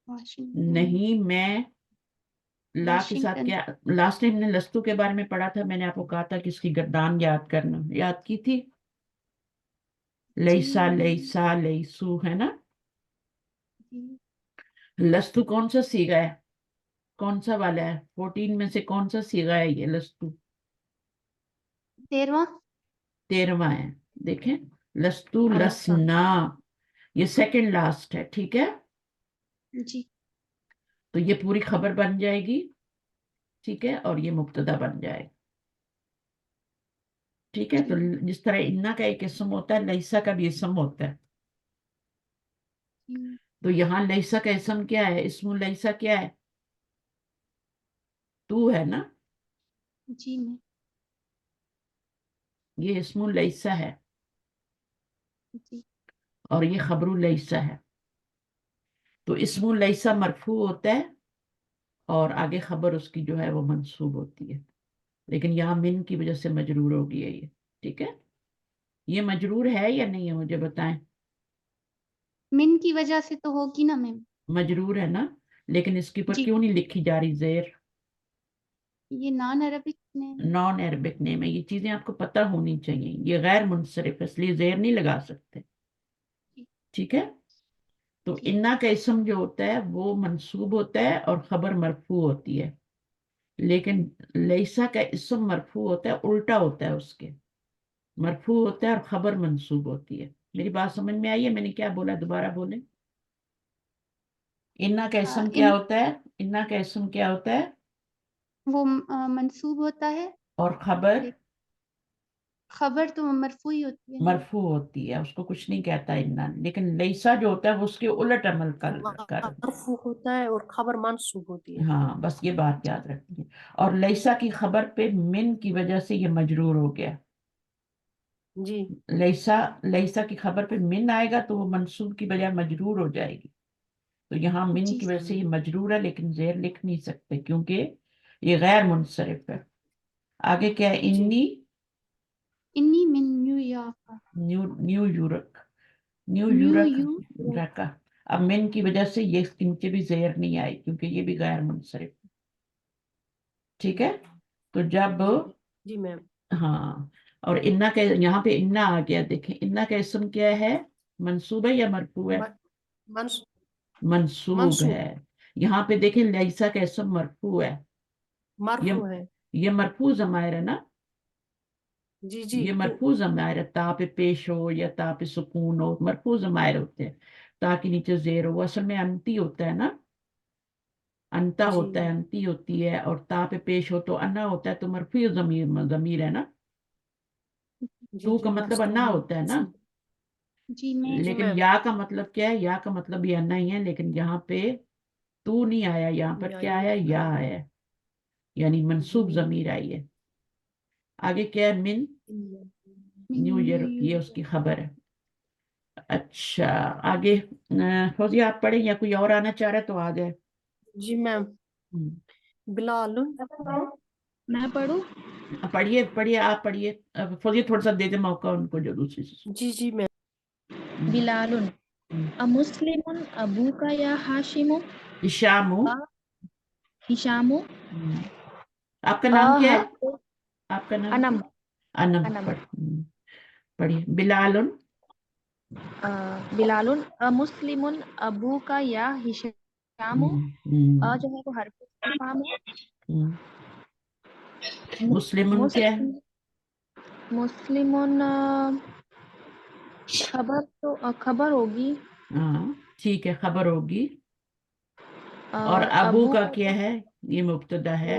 Speaker 6: واشنگٹن
Speaker 2: نہیں میں. لا کے ساتھ
Speaker 6: واشنگٹن
Speaker 2: کیا؟ لاسٹ ٹائم نے لستو کے بارے میں پڑھا تھا، میں نے آپ کو کہا تھا کہ اس کی گردان یاد کرنا، یاد کی تھی. لیسا
Speaker 6: جی
Speaker 2: لیسا لیسو ہے نا.
Speaker 6: جی
Speaker 2: لستو کون سا سیگا ہے؟ کون سا والا ہے 14 میں سے؟ کون سا سیگا ہے یہ لستو؟
Speaker 6: 13واں
Speaker 2: 13واں ہے. دیکھیں، لستو
Speaker 4: Ananta.
Speaker 2: لسنا، یہ سیکنڈ لاسٹ ہے. ٹھیک ہے،
Speaker 6: جی
Speaker 2: تو یہ پوری خبر بن جائے گی. ٹھیک ہے، اور یہ مبتدا بن جائے گا. ٹھیک ہے، تو
Speaker 6: جی
Speaker 2: جس طرح انا کا ایک اسم ہوتا ہے، لیسا کا بھی اسم ہوتا ہے.
Speaker 6: جی
Speaker 2: تو یہاں لیسا کا اسم کیا ہے؟ اسم لیسا کیا ہے؟ تو ہے نا.
Speaker 6: جی میں
Speaker 2: یہ اسم لیسا ہے
Speaker 6: جی
Speaker 2: اور یہ خبر لیسا ہے. تو اسم لیسا مرفوع ہوتا ہے اور آگے خبر اس کی جو ہے وہ منصوب ہوتی ہے، لیکن یہاں من کی وجہ سے مجرور ہو گئی ہے یہ. ٹھیک ہے، یہ مجرور ہے یا نہیں ہے مجھے بتائیں.
Speaker 6: من کی وجہ سے تو ہوگی نا میم.
Speaker 2: مجرور ہے نا، لیکن اس کے اوپر
Speaker 6: جی
Speaker 2: کیوں نہیں لکھی جا رہی زیر؟
Speaker 6: یہ نان عربک میں
Speaker 2: نان عربک نیم ہے، یہ چیزیں آپ کو پتہ ہونی چاہیے. یہ غیر منصرف ہے، اس لیے زیر نہیں لگا سکتے. ٹھیک ہے، تو
Speaker 6: ٹھیک
Speaker 2: انا کا اسم جو ہوتا ہے وہ منصوب ہوتا ہے اور خبر مرفوع ہوتی ہے، لیکن لیسا کا اسم مرفوع ہوتا ہے، الٹا ہوتا ہے، اس کے مرفوع ہوتا ہے اور خبر منصوب ہوتی ہے. میری بات سمجھ میں آئی ہے؟ میں نے کیا بولا؟ دوبارہ بولیں. انا کا اسم کیا
Speaker 6: ان
Speaker 2: ہوتا ہے؟ انا کا اسم کیا ہوتا ہے؟
Speaker 6: وہ منصوب ہوتا ہے
Speaker 2: اور خبر
Speaker 6: لیکن خبر تو مرفوع ہی ہوتی ہے نا.
Speaker 2: مرفوع ہوتی ہے، اس کو کچھ نہیں کہتا انا. لیکن لیسا جو ہوتا ہے وہ اس کے الٹ عمل کر.
Speaker 3: مرفوع ہوتا ہے اور خبر منصوب ہوتی ہے.
Speaker 2: ہاں، بس یہ بات یاد رکھیے. اور لیسا کی خبر پہ من کی وجہ سے یہ مجرور ہو گیا.
Speaker 3: جی
Speaker 2: لیسا کی خبر پہ من آئے گا تو وہ منصوب کی بجائے مجرور ہو جائے گی. تو یہاں من
Speaker 6: جی
Speaker 2: کی وجہ سے یہ مجرور ہے، لیکن زیر لکھ نہیں سکتے کیونکہ یہ غیر منصرف ہے. آگے کیا ہے؟
Speaker 3: جی
Speaker 6: انی من new York
Speaker 2: new York. New
Speaker 6: new
Speaker 2: York
Speaker 6: you
Speaker 2: رکا. اب من کی وجہ سے یہ نیچے بھی زیر نہیں آئی کیونکہ یہ بھی غیر منصرف ہے. ٹھیک ہے، تو جب
Speaker 3: جی میم.
Speaker 2: ہاں، اور انا کا یہاں پہ انا آ گیا. دیکھیں انا کا اسم کیا ہے؟ منصوب ہے یا مرفوع ہے؟
Speaker 3: منصوب
Speaker 2: منصوب
Speaker 3: منصوب
Speaker 2: ہے. یہاں پہ دیکھیں لیسا کا اسم مرفوع ہے. یہ
Speaker 3: مرفوع ہے.
Speaker 2: یہ مرفوع ضمائر ہے نا،
Speaker 3: جی جی
Speaker 2: یہ
Speaker 3: تو
Speaker 2: مرفوع ضمائر ہے. تا پہ پیش ہو یا تا پہ سکون ہو، مرفوع ضمائر ہوتے ہیں. تا کے نیچے زیر ہو، وہ اصل میں انتی ہوتا ہے نا. انتا
Speaker 3: جی
Speaker 2: ہوتا ہے، انتی ہوتی ہے، اور تا پہ پیش ہو تو انا ہوتا ہے. تو مرفوع ضمیر ہے نا.
Speaker 3: جی
Speaker 2: تو
Speaker 3: جی
Speaker 2: کا
Speaker 3: بس
Speaker 2: مطلب
Speaker 3: تو
Speaker 2: انا ہوتا ہے نا.
Speaker 6: جی میں
Speaker 3: جی
Speaker 2: لیکن
Speaker 3: میم.
Speaker 2: یا کا مطلب کیا ہے؟ یا کا مطلب یہ انا ہی ہے، لیکن یہاں پہ تو نہیں آیا، یہاں پر کیا آیا؟ یا آیا، یعنی منصوب ضمیر آئی ہے. آگے کیا ہے؟ من
Speaker 6: من
Speaker 2: نیو
Speaker 6: نیو
Speaker 2: ایئر، یہ اس
Speaker 6: یارک
Speaker 2: کی خبر ہے. اچھا، آگے فوزیہ آپ پڑھیں یا کوئی اور آنا چاہ رہا ہے تو آ جائے.
Speaker 3: جی میم. بلال.
Speaker 5: میں پڑھوں؟
Speaker 2: پڑھیے پڑھیے، آپ پڑھیے. فوزیہ تھوڑا سا دے دے موقع ان کو جو دوسری سے.
Speaker 3: جی جی میم.
Speaker 5: بلال امسلم ابوک یا ہاشم
Speaker 2: ہشام.
Speaker 5: ہشام
Speaker 2: آپ کا نام کیا ہے؟
Speaker 5: حرف
Speaker 2: آپ کا نام
Speaker 5: انم
Speaker 2: کیا؟ انم.
Speaker 5: انم
Speaker 2: پڑھیے. بلال.
Speaker 5: بلال مسلم ابوک یا ہشام جو ہے وہ حرف استفہام ہے.
Speaker 2: مسلم کیا ہے؟
Speaker 5: مسلم خبر تو خبر ہوگی.
Speaker 2: ہاں ٹھیک ہے، خبر ہوگی. اور ابو کا کیا ہے؟ یہ مبتدا ہے.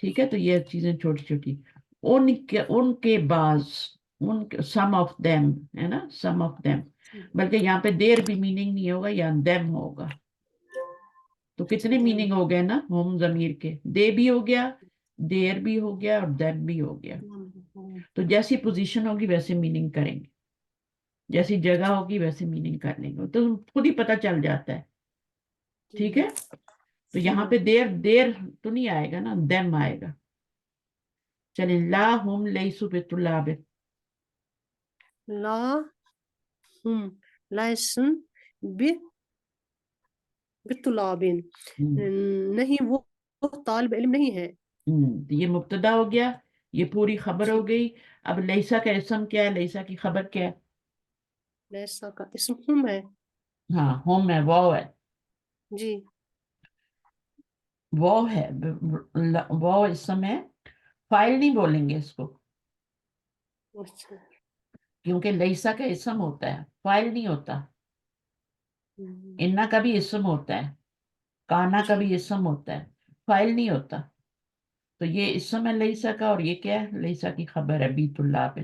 Speaker 2: ٹھیک ہے, تو یہ چیزیں چھوٹی چھوٹی. ان کے بعض, سم آف دیم ہے نا, سم آف دیم, بلکہ یہاں پہ دیر بھی میننگ نہیں ہوگا, یہاں دیم ہوگا. تو کتنے میننگ ہو گئے نا ہوم ضمیر کے, دے بھی ہو گیا, دیر بھی ہو گیا, اور دیم بھی ہو گیا. تو جیسی پوزیشن ہوگی ویسے میننگ کریں گے, جیسی جگہ ہوگی ویسے میننگ کر لیں گے, تو خود ہی پتہ چل جاتا ہے. ٹھیک ہے, تو یہاں پہ دیر تو نہیں آئے گا نا, دیم آئے گا. چلیں, لا ہم لیسو بطلاب.
Speaker 3: لا ہم لیسن بطلابین، نہیں وہ طالب علم نہیں ہے.
Speaker 2: تو یہ مبتدا ہو گیا, یہ پوری خبر ہو گئی. اب لیسا کا اسم کیا ہے, لیسا کی خبر کیا ہے؟
Speaker 3: لیسا کا اسم ہم ہے.
Speaker 2: ہاں, ہوم ہے, واو ہے.
Speaker 3: جی
Speaker 2: واو ہے, واو اسم ہے. فائل نہیں بولیں گے اس کو,
Speaker 3: اچھا.
Speaker 2: کیونکہ لیسا کا اسم ہوتا ہے, فائل نہیں ہوتا. انا کا بھی اسم ہوتا ہے, کانا کا بھی اسم ہوتا ہے, فائل نہیں ہوتا. تو یہ اسم ہے لیسا کا, اور یہ کیا ہے, لیسا کی خبر ہے, بی طلاب.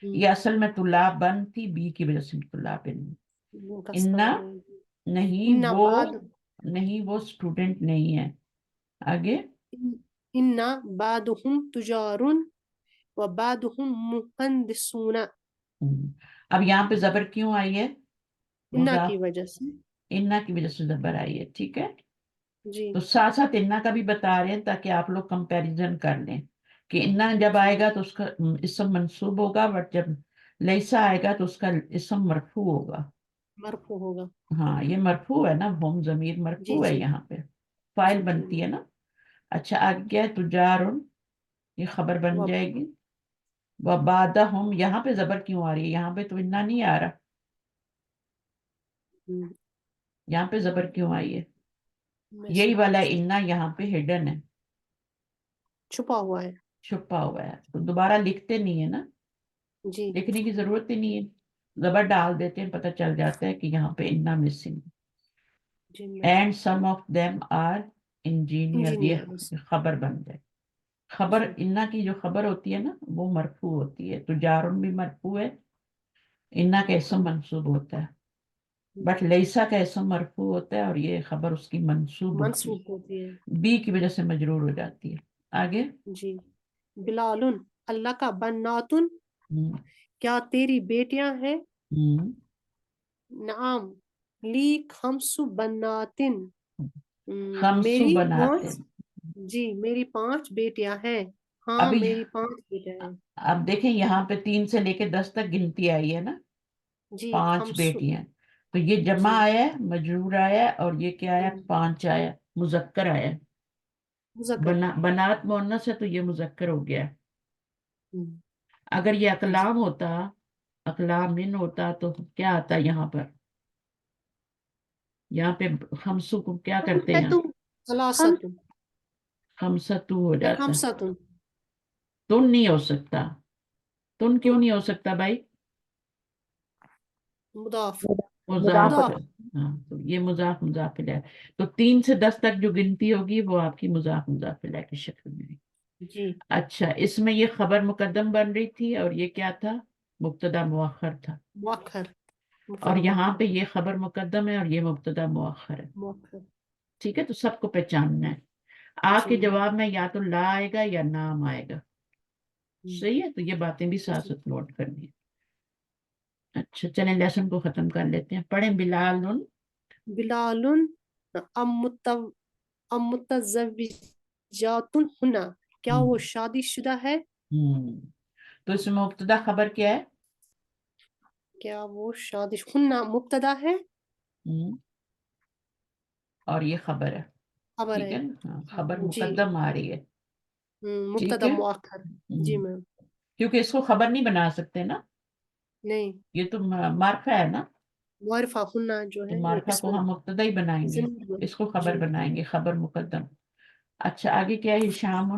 Speaker 2: یہ اصل میں طلاب بن تھی, بی کی وجہ سے طلاب. انا نہیں, وہ اسٹوڈنٹ نہیں ہے. آگے,
Speaker 3: انا بعضهم تجار و بعضهم مهندسون.
Speaker 2: اب یہاں پہ زبر کیوں آئی ہے؟
Speaker 3: انا کی وجہ سے.
Speaker 2: انا کی وجہ سے زبر آئی ہے. ٹھیک ہے,
Speaker 3: جی
Speaker 2: تو ساتھ ساتھ انا کا بھی بتا رہے ہیں تاکہ آپ لوگ کمپیریزن کر لیں کہ انا جب آئے گا تو اس کا اسم منصوب ہوگا, بٹ جب لیسا آئے گا تو اس کا اسم مرفوع ہوگا.
Speaker 3: مرفوع ہوگا.
Speaker 2: ہاں, یہ مرفوع ہے نا, ہوم ضمیر مرفوع ہے, یہاں پہ فائل بنتی ہے نا. اچھا, آگے کیا ہے, تجارن, یہ خبر بن جائے گی. وبعدہم, یہاں پہ زبر کیوں آ رہی ہے, یہاں پہ تو انا نہیں آ رہا, یہاں پہ زبر کیوں آئی ہے؟ یہی والا انا یہاں پہ ہڈن ہے,
Speaker 3: چھپا ہوا ہے.
Speaker 2: چھپا ہوا ہے. تو دوبارہ لکھتے نہیں ہے نا,
Speaker 3: جی
Speaker 2: لکھنے کی ضرورت ہی نہیں ہے, زبر ڈال دیتے ہیں, پتہ چل جاتا ہے کہ یہاں پہ انا missing. And some of them are engineer, یہ خبر بن جائے. خبر, انا کی جو خبر ہوتی ہے نا وہ مرفوع ہوتی ہے. تجارن بھی مرفوع ہے, انا کا اسم منصوب ہوتا ہے, بٹ لیسا کا اسم مرفوع ہوتا ہے, اور یہ خبر اس کی منصوب ہوتی ہے, بی کی وجہ سے مجرور ہو جاتی ہے. آگے,
Speaker 3: جی بلالن اللہ کا بناتن، کیا تیری بیٹیاں ہیں؟ نعم لی خمس بناتن،
Speaker 2: خمسو
Speaker 3: میری
Speaker 2: بناتے ہیں.
Speaker 3: جی میری 5 بیٹیاں ہیں. ہاں
Speaker 2: ابھی
Speaker 3: میری 5 بیٹیاں ہیں.
Speaker 2: اب دیکھیں یہاں پہ 3 سے لے کے 10 تک گنتی آئی ہے نا,
Speaker 3: جی
Speaker 2: 5
Speaker 3: خمس.
Speaker 2: بیٹیاں. تو یہ جمع آیا ہے, مجرور آیا ہے, اور یہ کیا آیا, 5 آیا, مذکر آیا.
Speaker 3: مذکر.
Speaker 2: بنات مؤنث ہے تو یہ مذکر ہو گیا. اگر یہ اقلام ہوتا, اقلامن ہوتا, تو کیا آتا یہاں پر, یہاں پہ خمسو کو کیا کرتے ہیں,
Speaker 3: ثلاثۃ.
Speaker 2: خمسطو ہو جاتا.
Speaker 3: خمسۃ.
Speaker 2: تن نہیں ہو سکتا, تن کیوں نہیں ہو سکتا بھائی,
Speaker 3: مضاف.
Speaker 2: مضاف. ہاں, تو یہ مضاف مضاف الیہ. تو 3 سے 10 تک جو گنتی ہوگی وہ آپ کی مضاف مضاف الیہ کی شکل میں.
Speaker 3: جی
Speaker 2: اچھا, اس میں یہ خبر مقدم بن رہی تھی, اور یہ کیا تھا, مبتدا مؤخر تھا.
Speaker 3: مؤخر.
Speaker 2: اور یہاں پہ یہ خبر مقدم ہے, اور یہ مبتدا مؤخر ہے.
Speaker 3: مؤخر.
Speaker 2: ٹھیک ہے, تو سب کو پہچاننا ہے. آپ کے جواب میں یا تو لا آئے گا یا نام آئے گا. صحیح ہے, تو یہ باتیں بھی ساتھ ساتھ نوٹ کرنی ہے. اچھا, چلیں لیسن کو ختم کر لیتے ہیں. پڑھیں,
Speaker 3: بلالن ام متزوجات ہنا، کیا وہ شادی شدہ ہے؟
Speaker 2: تو اس میں مبتدا خبر کیا ہے,
Speaker 3: کیا وہ شادی ہنا مبتدا ہے
Speaker 2: اور یہ خبر ہے.
Speaker 3: خبر
Speaker 2: ٹھیک
Speaker 3: ہے.
Speaker 2: ہے نا, خبر
Speaker 3: جی
Speaker 2: مقدم آ رہی ہے.
Speaker 3: مبتدا مؤخر. جی میم.
Speaker 2: کیونکہ اس کو خبر نہیں بنا سکتے نا,
Speaker 3: نہیں
Speaker 2: یہ تو معرفہ ہے نا,
Speaker 3: معرفہ ہنا جو
Speaker 2: تو
Speaker 3: ہے یہ
Speaker 2: معرفہ کو ہم مبتدا ہی بنائیں گے, اس کو خبر بنائیں گے, خبر مقدم. اچھا, آگے کیا ہے, ہشام.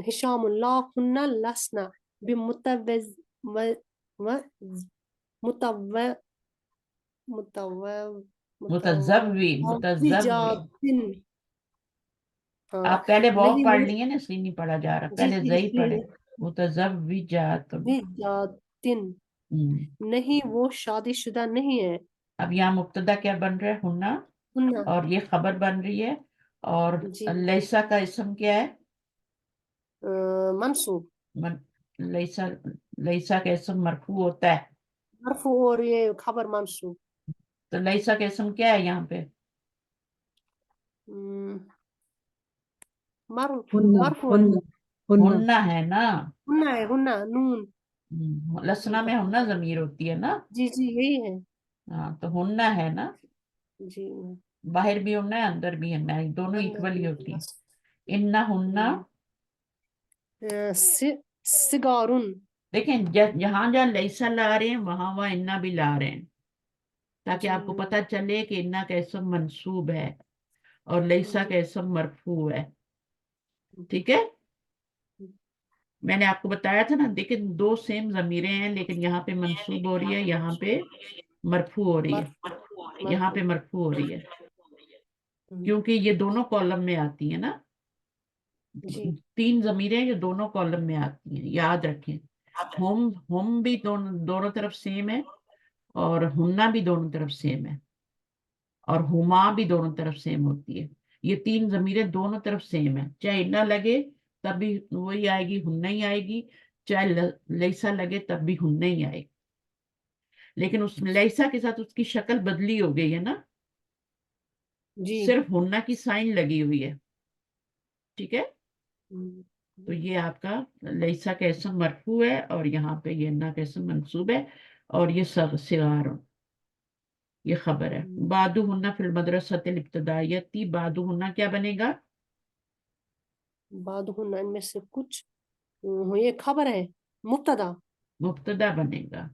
Speaker 3: ہشام لا ہنا لسنا
Speaker 2: متزوی.
Speaker 3: متزوجات.
Speaker 2: آپ پہلے وہ
Speaker 3: نہیں
Speaker 2: پڑھ
Speaker 3: وہ
Speaker 2: لیے نا، اس لیے نہیں پڑھا جا رہا،
Speaker 3: جی
Speaker 2: پہلے
Speaker 3: جی
Speaker 2: زئی
Speaker 3: جی
Speaker 2: پڑھے، متزوجات۔
Speaker 3: وجاتن نہیں وہ شادی شدہ نہیں ہے.
Speaker 2: اب یہاں مبتدا کیا بن رہا ہے؟ ہننا،
Speaker 3: ہننا
Speaker 2: اور یہ خبر بن رہی ہے، اور
Speaker 3: جی
Speaker 2: لیسا کا اسم کیا ہے؟
Speaker 3: منصوب
Speaker 2: لیسا، لیسا کا اسم مرفوع ہوتا ہے،
Speaker 3: مرفوع اور یہ خبر منصوب.
Speaker 2: تو لیسا کا اسم کیا ہے یہاں پہ؟
Speaker 3: مرفوع ہے.
Speaker 2: ہننا ہے نا،
Speaker 3: ہننا ہے، ہننا نون.
Speaker 2: لسنا میں ہننا ضمیر ہوتی ہے نا،
Speaker 3: جی جی یہی ہے.
Speaker 2: ہاں تو ہننا ہے نا،
Speaker 3: جی
Speaker 2: باہر بھی ہننا ہے اندر بھی ہننا ہے، دونوں ایکول ہی ہوتی ہیں. اننا ہننا،
Speaker 3: سگارن
Speaker 2: دیکھیں جہاں جہاں لیسا لا رہے ہیں وہاں وہاں انا بھی لا رہے ہیں، تاکہ آپ کو پتہ چلے کہ انا کا اسم منصوب ہے اور لیسا کا اسم مرفوع ہے. ٹھیک ہے، میں نے آپ کو بتایا تھا نا، دیکھیں دو سیم ضمیریں ہیں، لیکن یہاں پہ منصوب ہو رہی ہے، یہاں پہ مرفوع ہو رہی ہے، یہاں پہ مرفوع ہو رہی ہے، کیونکہ یہ دونوں کالم میں آتی ہیں نا،
Speaker 3: جی
Speaker 2: 3 ضمیریں یہ دونوں کالم میں آتی ہیں، یاد رکھیں. ہم بھی دونوں طرف سیم ہے، اور ہننا بھی دونوں طرف سیم ہے، اور ہما بھی دونوں طرف سیم ہوتی ہے. یہ 3 ضمیریں دونوں طرف سیم ہے، چاہے انا لگے تب بھی وہی آئے گی، ہننا ہی آئے گی، چاہے لیسا لگے تب بھی ہننا ہی آئے گی. لیکن اس لیسا کے ساتھ اس کی شکل بدلی ہو گئی ہے نا،
Speaker 3: جی
Speaker 2: صرف ہننا کی سائن لگی ہوئی ہے. ٹھیک ہے، تو یہ آپ کا لیسا کا اسم مرفوع ہے، اور یہاں پہ یہ انا کا اسم منصوب ہے، اور یہ صغار یہ خبر ہے. بادو ہننا فی المدرسۃ الابتدائیتی، بادو ہننا کیا بنے گا؟
Speaker 3: بعد ہننا ان میں سے کچھ یہ خبر ہے، مبتدا.
Speaker 2: مبتدا بنے گا.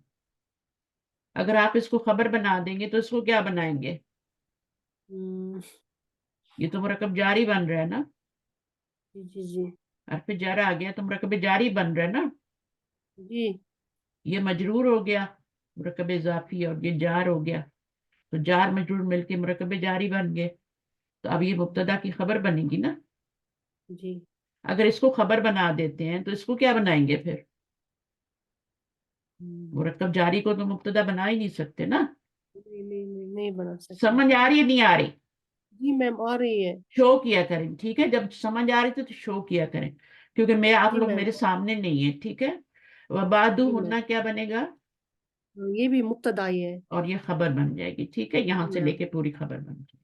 Speaker 2: اگر آپ اس کو خبر بنا دیں گے تو اس کو کیا بنائیں گے؟ یہ تو مرکب جاری بن رہا ہے نا،
Speaker 3: جی جی جی
Speaker 2: حرف جر آ گیا تو مرکب جاری بن رہا ہے نا.
Speaker 3: جی
Speaker 2: یہ مجرور ہو گیا مرکب اضافی، اور یہ جار ہو گیا، تو جار مجرور مل کے مرکب جاری بن گئے. تو اب یہ مبتدا کی خبر بنے گی نا.
Speaker 3: جی
Speaker 2: اگر اس کو خبر بنا دیتے ہیں تو اس کو کیا بنائیں گے پھر؟ مرکب جاری کو تو مبتدا بنا ہی نہیں سکتے نا.
Speaker 3: نہیں بنا سکتے.
Speaker 2: سمجھ آ رہی ہے نہیں آ رہی؟
Speaker 3: جی میم آ رہی ہے.
Speaker 2: شو کیا کریں، ٹھیک ہے، جب سمجھ آ رہی تھی تو شو کیا کریں، کیونکہ میں آپ
Speaker 3: جی
Speaker 2: لوگ
Speaker 3: میم
Speaker 2: میرے سامنے نہیں ہیں. ٹھیک ہے، وبادو
Speaker 3: جی میم
Speaker 2: ہننا کیا بنے گا؟
Speaker 3: یہ بھی مبتدا ہی ہے.
Speaker 2: اور یہ خبر بن جائے گی. ٹھیک ہے، یہاں
Speaker 3: جی
Speaker 2: سے لے
Speaker 3: میم
Speaker 2: کے پوری خبر بن جائے گی.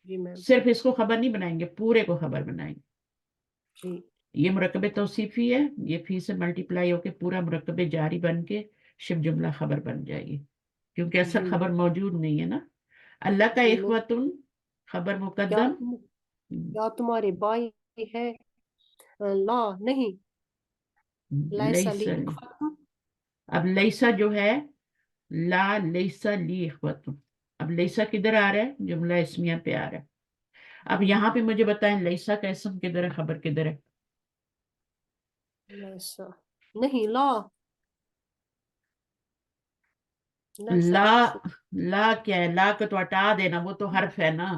Speaker 3: جی میم
Speaker 2: صرف اس کو خبر نہیں بنائیں گے، پورے کو خبر بنائیں گے.
Speaker 3: جی
Speaker 2: یہ مرکب توصیفی ہے، یہ فی سے ملٹیپلائی ہو کے پورا مرکب جاری بن کے شبہ جملہ خبر بن جائے گی، کیونکہ
Speaker 3: جی
Speaker 2: اصل خبر موجود نہیں ہے نا. اللہ کا
Speaker 3: جی
Speaker 2: اخوتن خبر
Speaker 3: کیا
Speaker 2: مقدم.
Speaker 3: کیا تمہارے بھائی ہے؟ لا نہیں. لیسا لی
Speaker 2: لیسا،
Speaker 3: اخوۃ.
Speaker 2: اب لیسا جو ہے، لا لیسا لی اخوتن، اب لیسا کدھر آ رہا ہے؟ جملہ اسمیہ پہ آ رہا ہے. اب یہاں پہ مجھے بتائیں لیسا کا اسم کدھر ہے، خبر کدھر ہے؟
Speaker 3: لیسا نہیں، لا. لیسا
Speaker 2: لا،
Speaker 3: منصوب.
Speaker 2: لا کیا ہے؟ لا کو تو ہٹا دینا، وہ تو حرف ہے نا.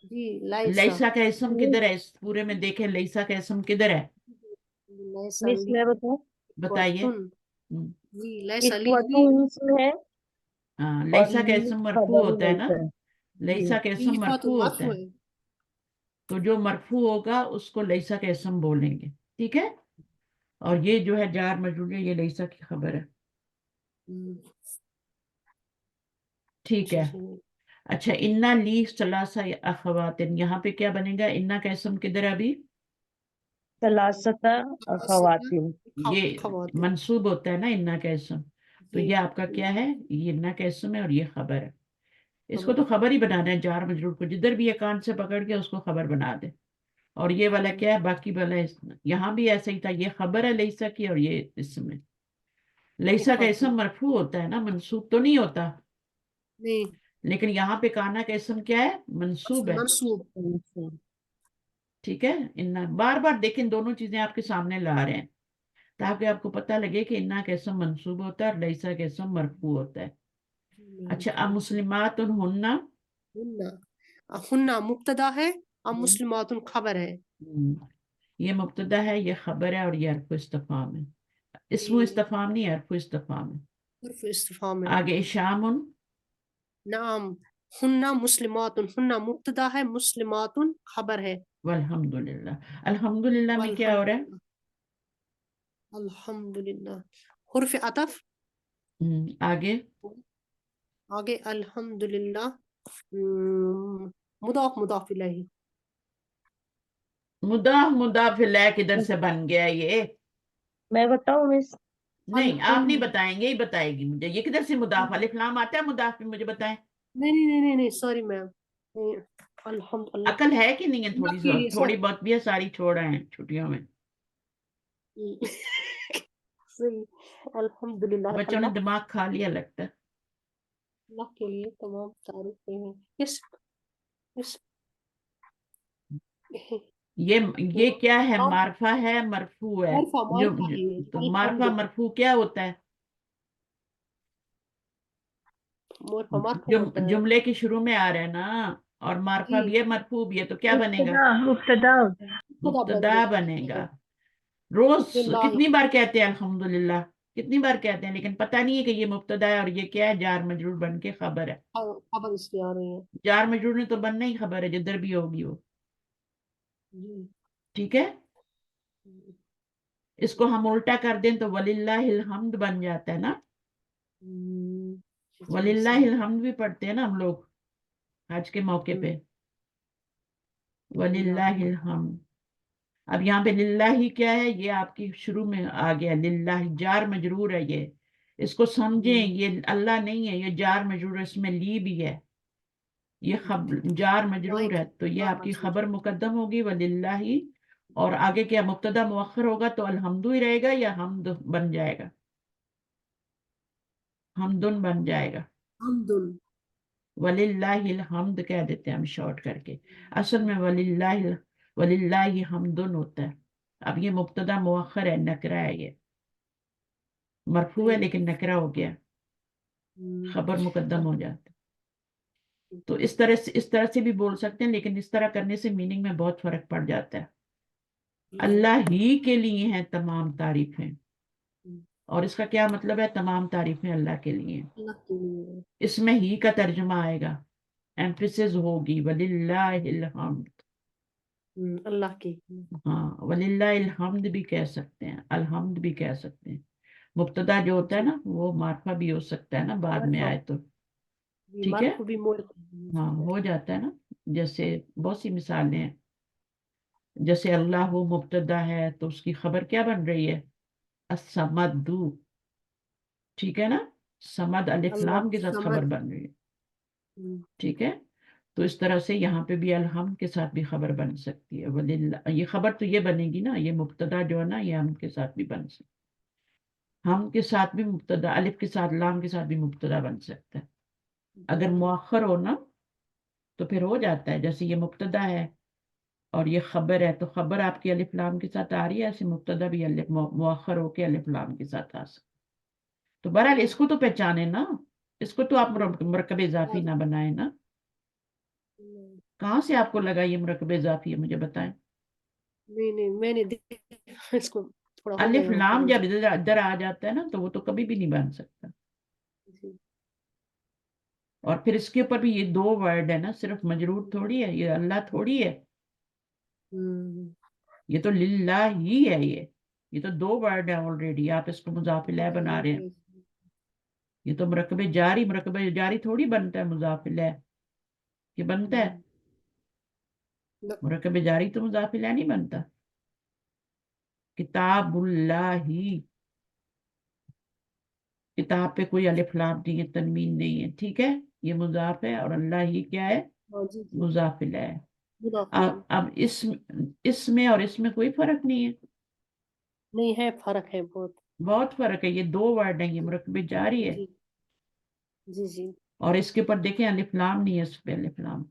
Speaker 3: جی لیسا.
Speaker 2: لیسا کا اسم کدھر ہے؟ اس پورے میں دیکھیں لیسا کا اسم کدھر ہے،
Speaker 3: لیسا
Speaker 4: مس
Speaker 3: لی
Speaker 4: میں بتاؤ،
Speaker 2: بتائیے.
Speaker 3: اخوۃ. جی لیسا لی
Speaker 4: اخوتن ہے
Speaker 2: ہاں،
Speaker 4: اور
Speaker 2: لیسا کا
Speaker 4: لی
Speaker 2: اسم مرفوع
Speaker 4: خبر
Speaker 2: ہوتا ہے نا،
Speaker 4: لیسا ہے. جی
Speaker 2: لیسا کا
Speaker 3: لی
Speaker 2: اسم
Speaker 3: اخوۃ
Speaker 2: مرفوع ہوتا
Speaker 3: مرفوع
Speaker 2: ہے،
Speaker 3: ہے.
Speaker 2: تو جو مرفوع ہوگا اس کو لیسا کا اسم بولیں گے. ٹھیک ہے، اور یہ جو ہے جار مجرور ہے، یہ لیسا کی خبر ہے. ٹھیک
Speaker 3: جی
Speaker 2: ہے.
Speaker 3: جی
Speaker 2: اچھا، انا لی ثلاثہ اخواتن، یہاں پہ کیا بنے گا؟ انا کا اسم کدھر ہے ابھی؟
Speaker 4: ثلاثتا خواتین.
Speaker 2: یہ
Speaker 3: خواتین.
Speaker 2: منصوب ہوتا ہے نا انا کا اسم، تو
Speaker 3: جی
Speaker 2: یہ آپ کا کیا ہے؟ یہ انا کا اسم ہے اور یہ خبر ہے. اس کو
Speaker 3: خبر.
Speaker 2: تو خبر ہی بنانا ہے، جار مجرور کو جدھر بھی یہ کان سے پکڑ کے اس کو خبر بنا دے. اور یہ والا کیا ہے؟ باقی والا یہاں بھی ایسا ہی تھا، یہ خبر ہے لیسا کی اور یہ اسم ہے. لیسا کا
Speaker 3: اخوۃ.
Speaker 2: اسم مرفوع ہوتا ہے نا، منصوب تو نہیں ہوتا.
Speaker 3: نہیں
Speaker 2: لیکن یہاں پہ کانا کا اسم کیا ہے؟ منصوب ہے.
Speaker 3: منصوب.
Speaker 2: ٹھیک ہے، انا بار بار دیکھیں دونوں چیزیں آپ کے سامنے لا رہے ہیں تاکہ آپ کو پتہ لگے کہ انا کا اسم منصوب ہوتا ہے اور لیسا کا اسم مرفوع ہوتا ہے. اچھا، اب مسلمات ہننا،
Speaker 3: ہننا. ہننا مبتدا ہے، اب مسلمات خبر ہے.
Speaker 2: یہ مبتدا ہے، یہ خبر ہے، اور یہ حرف استفہام ہے. اسم استفہام نہیں، حرف استفہام ہے.
Speaker 3: حرف استفہام ہے.
Speaker 2: آگے شام.
Speaker 3: نعم ہننا مسلمات، ہننا مبتدا ہے، مسلمات خبر ہے.
Speaker 2: والحمدللہ. الحمدللہ میں کیا ہو رہا ہے؟
Speaker 3: الحمدللہ حرف عطف.
Speaker 2: آگے
Speaker 3: آگے الحمدللہ مضاف مضاف الیہ.
Speaker 2: مضاف الیہ کدھر سے بن گیا یہ؟
Speaker 1: میں بتاؤں مس؟
Speaker 2: نہیں آپ نہیں بتائیں گے، ہی بتائے گی مجھے. یہ کدھر سے مضاف؟ الف لام آتا ہے مضاف میں؟ مجھے بتائیں.
Speaker 3: نہیں سوری میم. الحمد اللہ
Speaker 2: عقل ہے کہ نہیں ہے؟
Speaker 3: اللہ کے لیے
Speaker 2: تھوڑی بہت بھی ہے، ساری چھوڑ رہے ہیں چھٹیوں میں.
Speaker 3: صحیح الحمدللہ.
Speaker 2: بچوں نے دماغ کھا لیا لگتا ہے.
Speaker 3: اللہ کے لیے تمام تعریفیں ہیں. یس
Speaker 2: یہ کیا ہے؟ معرفہ ہے، مرفوع ہے. تو معرفہ مرفوع کیا ہوتا ہے؟ جملے کے شروع میں آ رہے ہیں نا، اور معرفہ بھی ہے، مرفوع بھی ہے، تو کیا بنے گا؟ مبتدا بنے گا. روز کتنی بار کہتے ہیں الحمدللہ، کتنی بار کہتے ہیں، لیکن پتہ نہیں ہے کہ یہ مبتدا ہے اور یہ کیا ہے؟ جار مجرور بن کے خبر ہے.
Speaker 3: خبر اس کی آ رہی ہے.
Speaker 2: جار مجرور نے تو بننا ہی خبر ہے، جدھر بھی ہوگی وہ. ٹھیک ہے. اس کو ہم الٹا کر دیں تو وللہ الحمد بن جاتا ہے نا. وللہ الحمد بھی پڑھتے ہیں نا ہم لوگ حج کے موقع پہ. وللہ الحمد. اب یہاں پہ للہ ہی کیا ہے؟ یہ آپ کی شروع میں آ گیا، للہ جار مجرور ہے. یہ اس کو سمجھیں، یہ اللہ نہیں ہے، یہ جار مجرور ہے، اس میں لی بھی ہے، یہ جار مجرور ہے. تو یہ آپ کی خبر مقدم ہوگی وللہ. اور آگے کیا مبتدا مؤخر ہوگا تو الحمد ہی رہے گا یا حمد بن جائے گا؟ حمدن بن جائے گا. وللہ الحمد کہہ دیتے ہیں ہم شارٹ کر کے. اصل میں وللہ حمدن ہوتا ہے. اب یہ مبتدا مؤخر ہے، نکرہ ہے، یہ مرفوع ہے لیکن نکرہ ہو گیا، خبر مقدم ہو جاتا. تو اس طرح سے بھی بول سکتے ہیں، لیکن اس طرح کرنے سے میننگ میں بہت فرق پڑ جاتا ہے. اللہ ہی کے لیے ہیں تمام تعریفیں، اور اس کا کیا مطلب ہے؟ تمام تعریفیں اللہ کے لیے. اس میں ہی کا ترجمہ آئے گا، ایمفیسس ہوگی وللہ الحمد.
Speaker 3: اللہ کی.
Speaker 2: ہاں وللہ الحمد بھی کہہ سکتے ہیں، الحمد بھی کہہ سکتے ہیں. مبتدا جو ہوتا ہے نا وہ معرفہ بھی ہو سکتا ہے نا، بعد میں آئے تو. ٹھیک ہے. ہاں ہو جاتا ہے نا. جیسے بہت سی مثالیں ہیں، جیسے اللہ وہ مبتدا ہے تو اس کی خبر کیا بن رہی ہے؟ الصمد. ٹھیک ہے نا. صمد الف لام کے ساتھ خبر بن رہی ہے. ٹھیک ہے. تو اس طرح سے یہاں پہ بھی الحمد کے ساتھ بھی خبر بن سکتی ہے. وللہ یہ خبر تو یہ بنے گی نا، یہ مبتدا جو ہے نا یہ ہم کے ساتھ بھی بن سکتی ہے. ہم کے ساتھ بھی مبتدا، الف کے ساتھ لام کے ساتھ بھی مبتدا بن سکتا ہے. اگر مؤخر ہو نا تو پھر ہو جاتا ہے. جیسے یہ مبتدا ہے اور یہ خبر ہے، تو خبر آپ کی الف لام کے ساتھ آ رہی ہے، ایسے مبتدا بھی مؤخر ہو کے الف لام کے ساتھ آ سکتا. تو بہرحال اس کو تو پہچانے نا، اس کو تو آپ مرکب اضافی نہ بنائیں نا. کہاں سے آپ کو لگا یہ مرکب اضافی ہے؟ مجھے بتائیں.
Speaker 3: نہیں میں نے اس کو تھوڑا ہو
Speaker 2: الف
Speaker 3: گیا
Speaker 2: لام جب ادھر آ جاتا ہے نا تو وہ تو کبھی بھی نہیں بن سکتا. اور پھر اس کے اوپر بھی یہ دو ورڈ ہے نا، صرف مجرور تھوڑی ہے، یہ اللہ تھوڑی ہے، یہ تو للہ ہی ہے. یہ تو دو ورڈ ہے آلریڈی، آپ اس کو مضاف الیہ بنا رہے ہیں. یہ تو مرکب جاری تھوڑی بنتا ہے مضاف الیہ. یہ بنتا ہے مرکب جاری، تو مضاف الیہ نہیں بنتا. کتاب اللہ ہی، کتاب پہ کوئی الف لام نہیں ہے، تنوین نہیں ہے. ٹھیک ہے. یہ مضاف ہے اور اللہ ہی کیا ہے؟ مضاف الیہ ہے. اب اس میں اور اس میں کوئی فرق نہیں ہے.
Speaker 3: نہیں ہے، فرق ہے
Speaker 2: بہت فرق ہے. یہ دو ورڈ ہیں، یہ مرکب جاری ہے.
Speaker 3: جی
Speaker 2: اور اس کے اوپر دیکھیں الف لام نہیں ہے، اس پہ الف لام.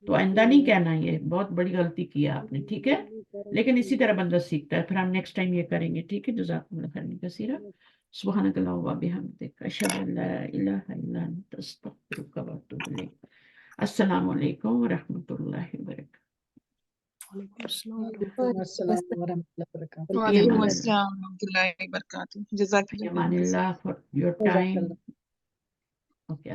Speaker 2: تو آئندہ نہیں کہنا، یہ بہت بڑی غلطی کی آپ نے. ٹھیک ہے. لیکن اسی طرح بندہ سیکھتا ہے، پھر ہم نیکسٹ ٹائم یہ کریں گے. ٹھیک ہے. جزاکم اللہ خیرا کثیرا. سبحانک اللہم و بحمدک، اشہد ان لا الہ الا انت، استغفرک و اتوب الیک. السلام علیکم و رحمۃ اللہ وبرکاتہ.
Speaker 4: Assalam wa rahmatullahi wa barakatuh.
Speaker 7: وعلیکم السلام ورحمۃ اللہ وبرکاتہ. جزاک اللہ.
Speaker 2: Amanillah for your time. Okay.